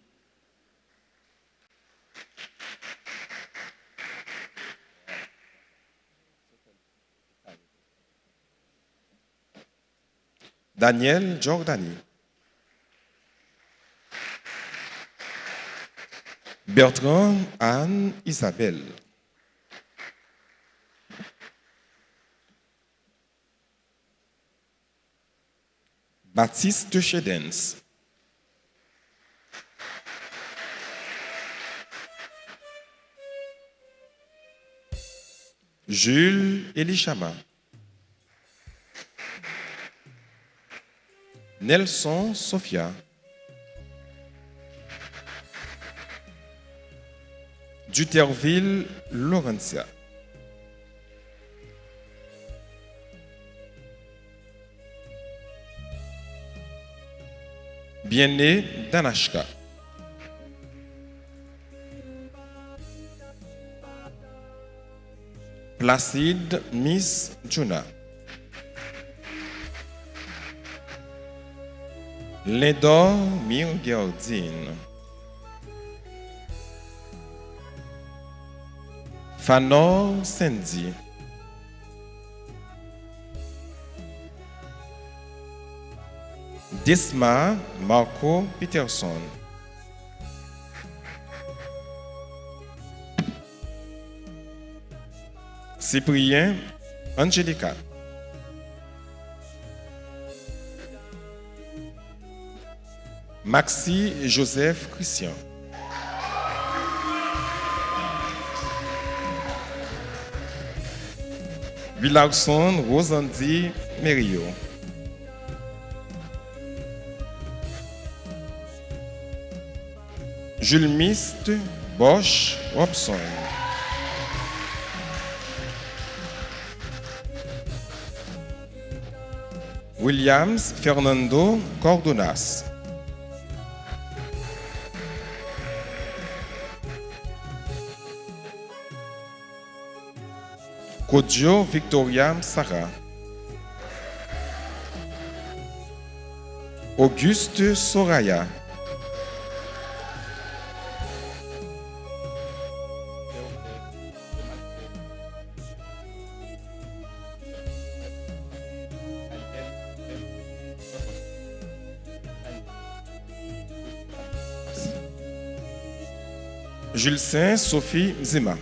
Daniel Giordani. Bertrand Anne Isabelle. Baptiste Chedens. Jules Elishama. Nelson Sophia. Duterville Laurentia. Bien-né Danashka. Placide Miss Juna. Lindor Mirgerdine. Fanor Sandy. Desma Marco Peterson. Cyprien Angelica. Maxi Joseph Christian. Villarson Rosandi Merio. Jules Mist Bosch Robson. Williams Fernando Cordonas. Kodio Victoria Sarah. Auguste Soraya. Jules Saint Sophie Zima.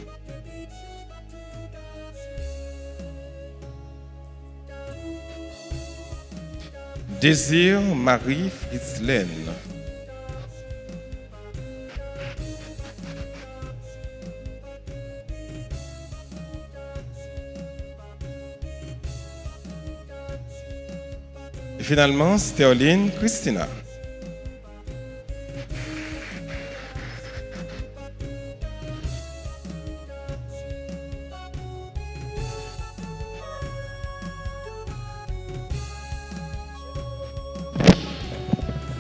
Désir Marie Fritzlaine. Et finalement, Sterling Christina.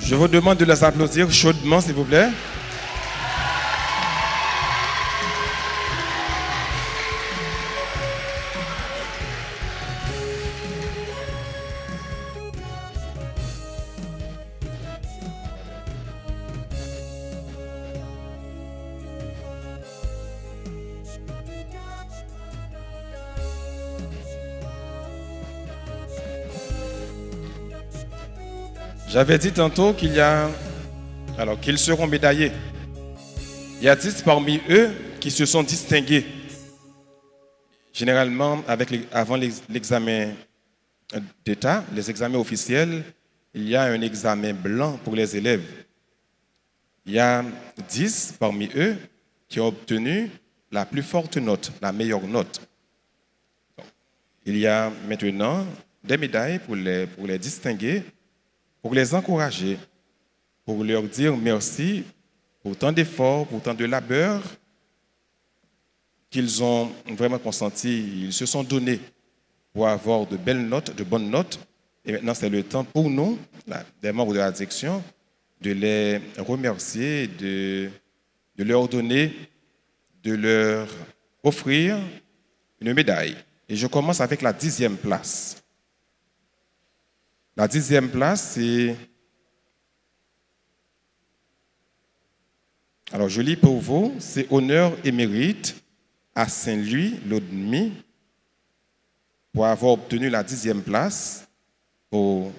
Je vous demande de les applaudir chaudement, s'il vous plaît. J'avais dit tantôt qu'ils seront médaillés. Il y a 10 parmi eux qui se sont distingués. Généralement, avant l'examen d'État, les examens officiels, il y a un examen blanc pour les élèves. Il y a 10 parmi eux qui ont obtenu la plus forte note, la meilleure note. Il y a maintenant des médailles pour les distinguer, pour les encourager, pour leur dire merci pour tant d'efforts, pour tant de labeur qu'ils ont vraiment consenti, ils se sont donnés pour avoir de belles notes, de bonnes notes. Et maintenant, c'est le temps pour nous, des membres de la direction, de les remercier, de leur donner, de leur offrir une médaille. Et je commence avec la 10e place. La 10e place, c'est... Alors, je lis pour vous, c'est honneur et mérite à Saint-Louis, Lodmi, pour avoir obtenu la 10e place pour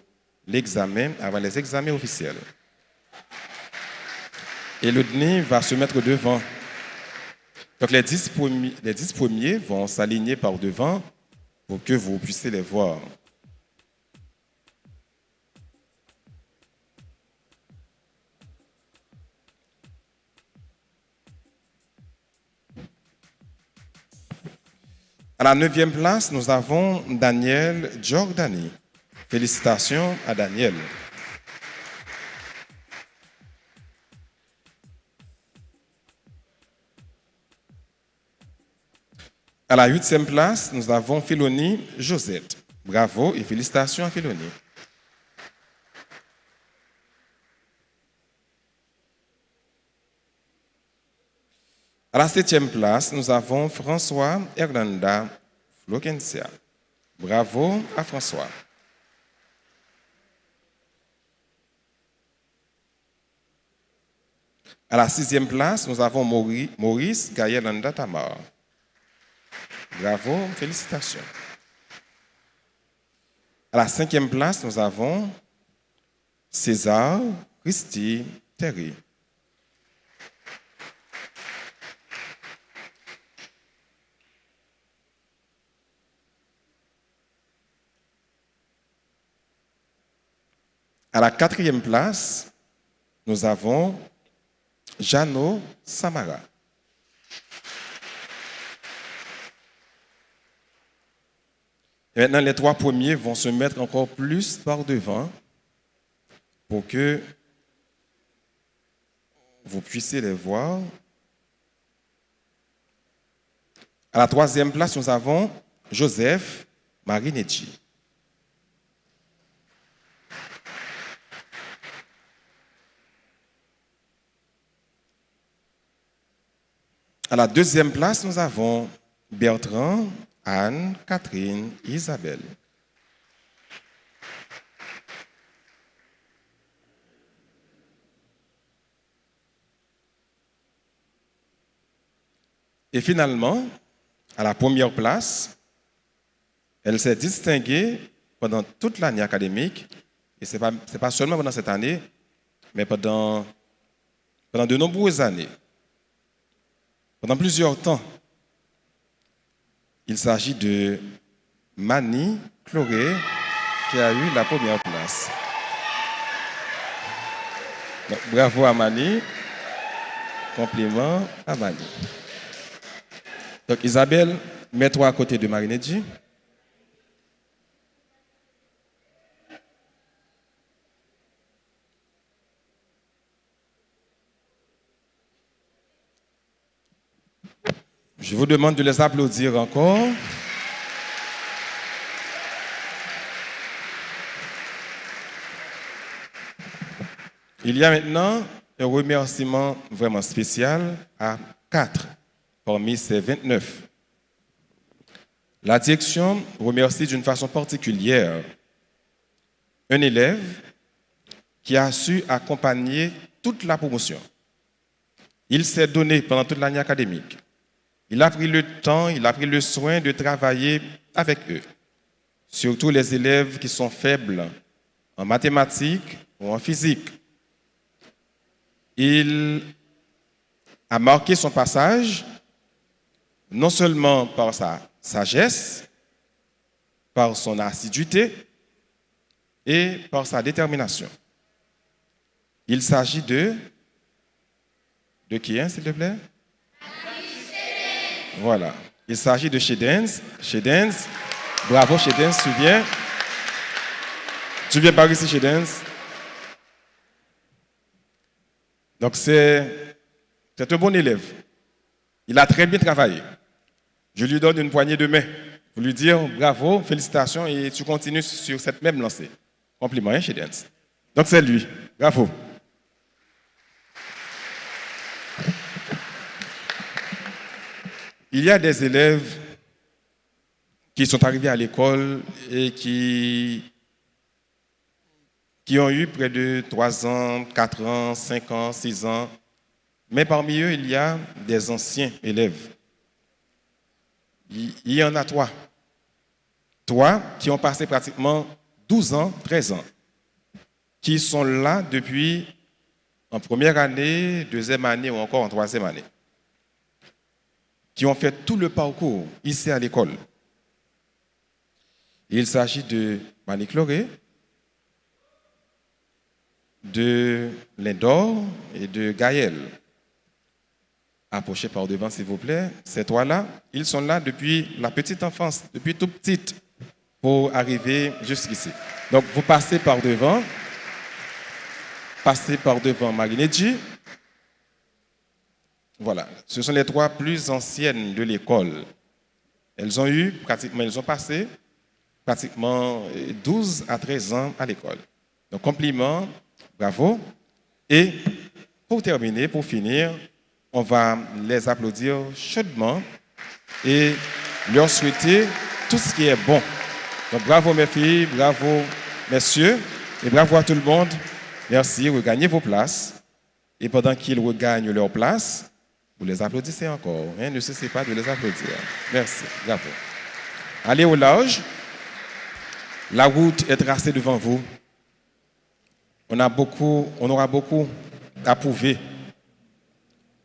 l'examen, avant les examens officiels. Et Lodmi va se mettre devant. Donc, les 10 premiers vont s'aligner par devant pour que vous puissiez les voir. À la 9e place, nous avons Daniel Giordani. Félicitations à Daniel. À la 8e place, nous avons Philonie Josette. Bravo et félicitations à Philonie. À la 7e place, nous avons François Hernanda Flokencia. Bravo à François. À la 6e place, nous avons Maurice Gaël Tamar. Bravo, félicitations. À la 5e place, nous avons César Christy Terry. À la 4e place, nous avons Jano Samara. Et maintenant, les 3 premiers vont se mettre encore plus par devant pour que vous puissiez les voir. À la 3e place, nous avons Joseph Marinetti. À la 2e place, nous avons Bertrand, Anne, Catherine, Isabelle. Et finalement, à la 1re place, elle s'est distinguée pendant toute l'année académique, et ce n'est pas seulement pendant cette année, mais pendant de nombreuses années. Pendant plusieurs temps, il s'agit de Mani Chloré qui a eu la 1re place. Donc, bravo à Mani, compliment à Mani. Donc Isabelle, mets-toi à côté de Marinetti. Je vous demande de les applaudir encore. Il y a maintenant un remerciement vraiment spécial à 4 parmi ces 29. La direction remercie d'une façon particulière un élève qui a su accompagner toute la promotion. Il s'est donné pendant toute l'année académique. Il a pris le temps, il a pris le soin de travailler avec eux. Surtout les élèves qui sont faibles en mathématiques ou en physique. Il a marqué son passage non seulement par sa sagesse, par son assiduité et par sa détermination. Il s'agit de qui, hein, s'il te plaît? Voilà. Il s'agit de Shedens. Shedens. Bravo, Shedens. Tu viens par ici, Shedens. Donc, c'est un bon élève. Il a très bien travaillé. Je lui donne une poignée de main pour lui dire bravo, félicitations et tu continues sur cette même lancée. Compliment, hein, Shedens. Donc, c'est lui. Bravo. Il y a des élèves qui sont arrivés à l'école et qui ont eu près de 3 ans, 4 ans, 5 ans, 6 ans. Mais parmi eux, il y a des anciens élèves. Il y en a 3. 3 qui ont passé pratiquement 12 ans, 13 ans. Qui sont là depuis en première année, 2e année ou encore en 3e année. Qui ont fait tout le parcours ici à l'école. Il s'agit de Mani Chloré, de Lindor et de Gaël. Approchez par devant, s'il vous plaît. Ces 3-là, ils sont là depuis la petite enfance, depuis tout petite, pour arriver jusqu'ici. Donc, vous passez par devant Marinetti. Voilà, ce sont les 3 plus anciennes de l'école. Elles ont passé pratiquement 12 à 13 ans à l'école. Donc, compliment, bravo. Et pour terminer, pour finir, on va les applaudir chaudement et leur souhaiter tout ce qui est bon. Donc, bravo mes filles, bravo messieurs, et bravo à tout le monde. Merci, regagnez vos places. Et pendant qu'ils regagnent leur place, vous les applaudissez encore. Hein? Ne cessez pas de les applaudir. Merci. Bravo. Allez au large. La route est tracée devant vous. on aura beaucoup à prouver.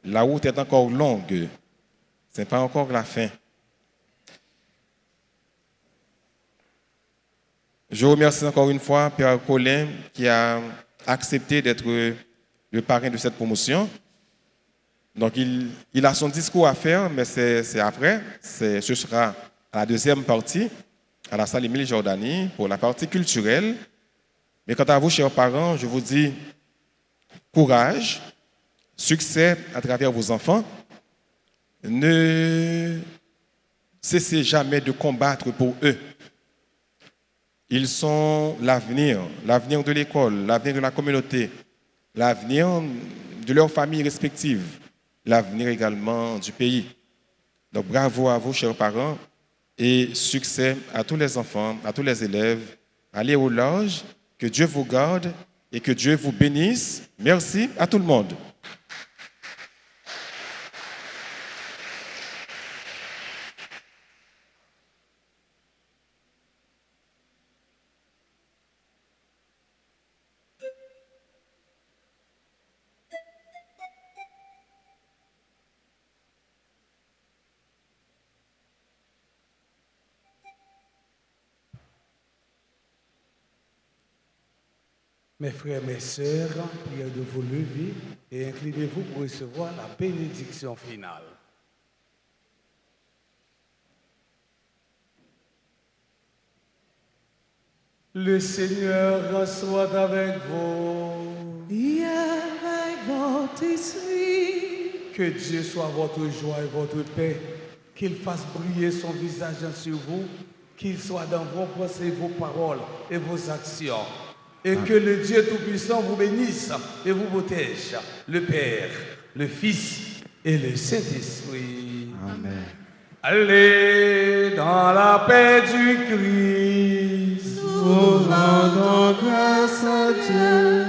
La route est encore longue. Ce n'est pas encore la fin. Je remercie encore une fois Père Colin qui a accepté d'être le parrain de cette promotion. Donc, il a son discours à faire, mais c'est après. Ce sera à la deuxième partie, à la salle Émile Jordani, pour la partie culturelle. Mais quant à vous, chers parents, je vous dis courage, succès à travers vos enfants. Ne cessez jamais de combattre pour eux. Ils sont l'avenir de l'école, l'avenir de la communauté, l'avenir de leurs familles respectives, l'avenir également du pays. Donc bravo à vous, chers parents, et succès à tous les enfants, à tous les élèves. Allez au large, que Dieu vous garde et que Dieu vous bénisse. Merci à tout le monde. Mes frères, mes sœurs, priez de vous lever et inclinez-vous pour recevoir la bénédiction finale. Le Seigneur soit avec vous. Et avec votre esprit. Que Dieu soit votre joie et votre paix. Qu'il fasse briller son visage sur vous. Qu'il soit dans vos pensées, vos paroles et vos actions. Et que le Dieu Tout-Puissant vous bénisse et vous protège, le Père, le Fils et le Saint-Esprit. Amen. Allez dans la paix du Christ. Nous rendons grâce à Dieu.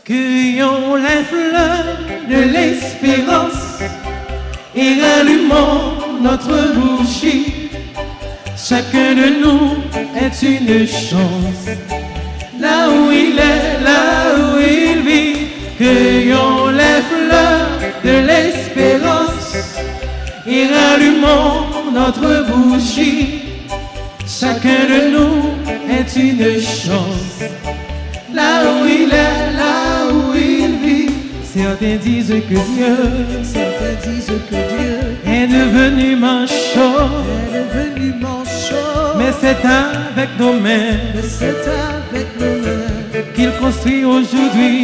Cueillons les fleurs de l'espérance et rallumons notre bougie. Chacun de nous est une chance. Là où il est, là où il vit, cueillons les fleurs de l'espérance et rallumons notre bougie. Chacun de nous est une chance. Là où il est, là où il vit, certains disent que Dieu est devenu manchot, mais c'est avec nos mains, qu'il construit aujourd'hui,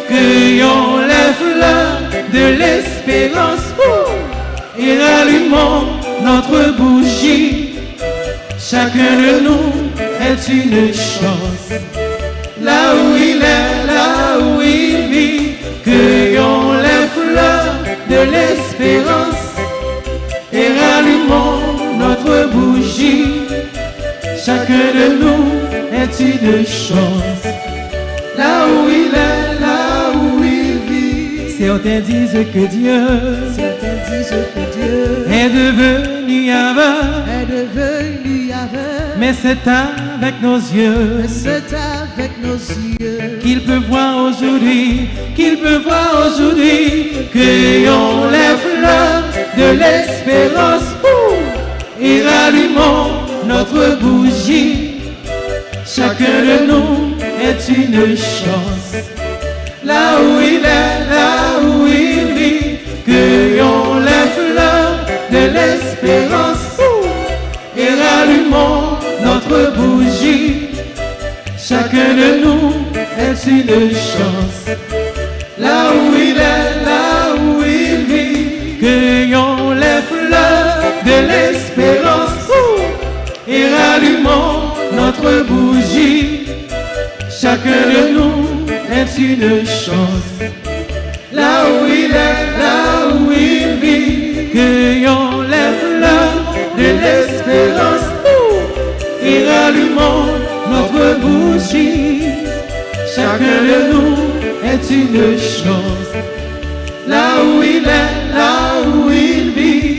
cueillons les fleurs de l'espérance et rallumons notre bougie. Chacun de nous est une chance. Là où il est, là où il vit, cueillons les fleurs de l'espérance et rallumons notre bougie. Chacun de nous est une chance. Là où il est, là où il vit, certains disent que Dieu est devenu aveugle, mais c'est avec nos yeux qu'il peut voir aujourd'hui, cueillons les fleurs de l'espérance et rallumons notre bougie. Chacun de nous est une chance. Là où il est, là où il vit, cueillons les fleurs de l'espérance et rallumons notre bougie. Chacun de nous est une chance. Là où il est, là où il vit, cueillons les fleurs de l'espérance et rallumons notre bougie. Chacun de nous est une chance. Là où il est, là où il vit, notre bougie. Chacun de nous est une chose. Là où il est, là où il vit.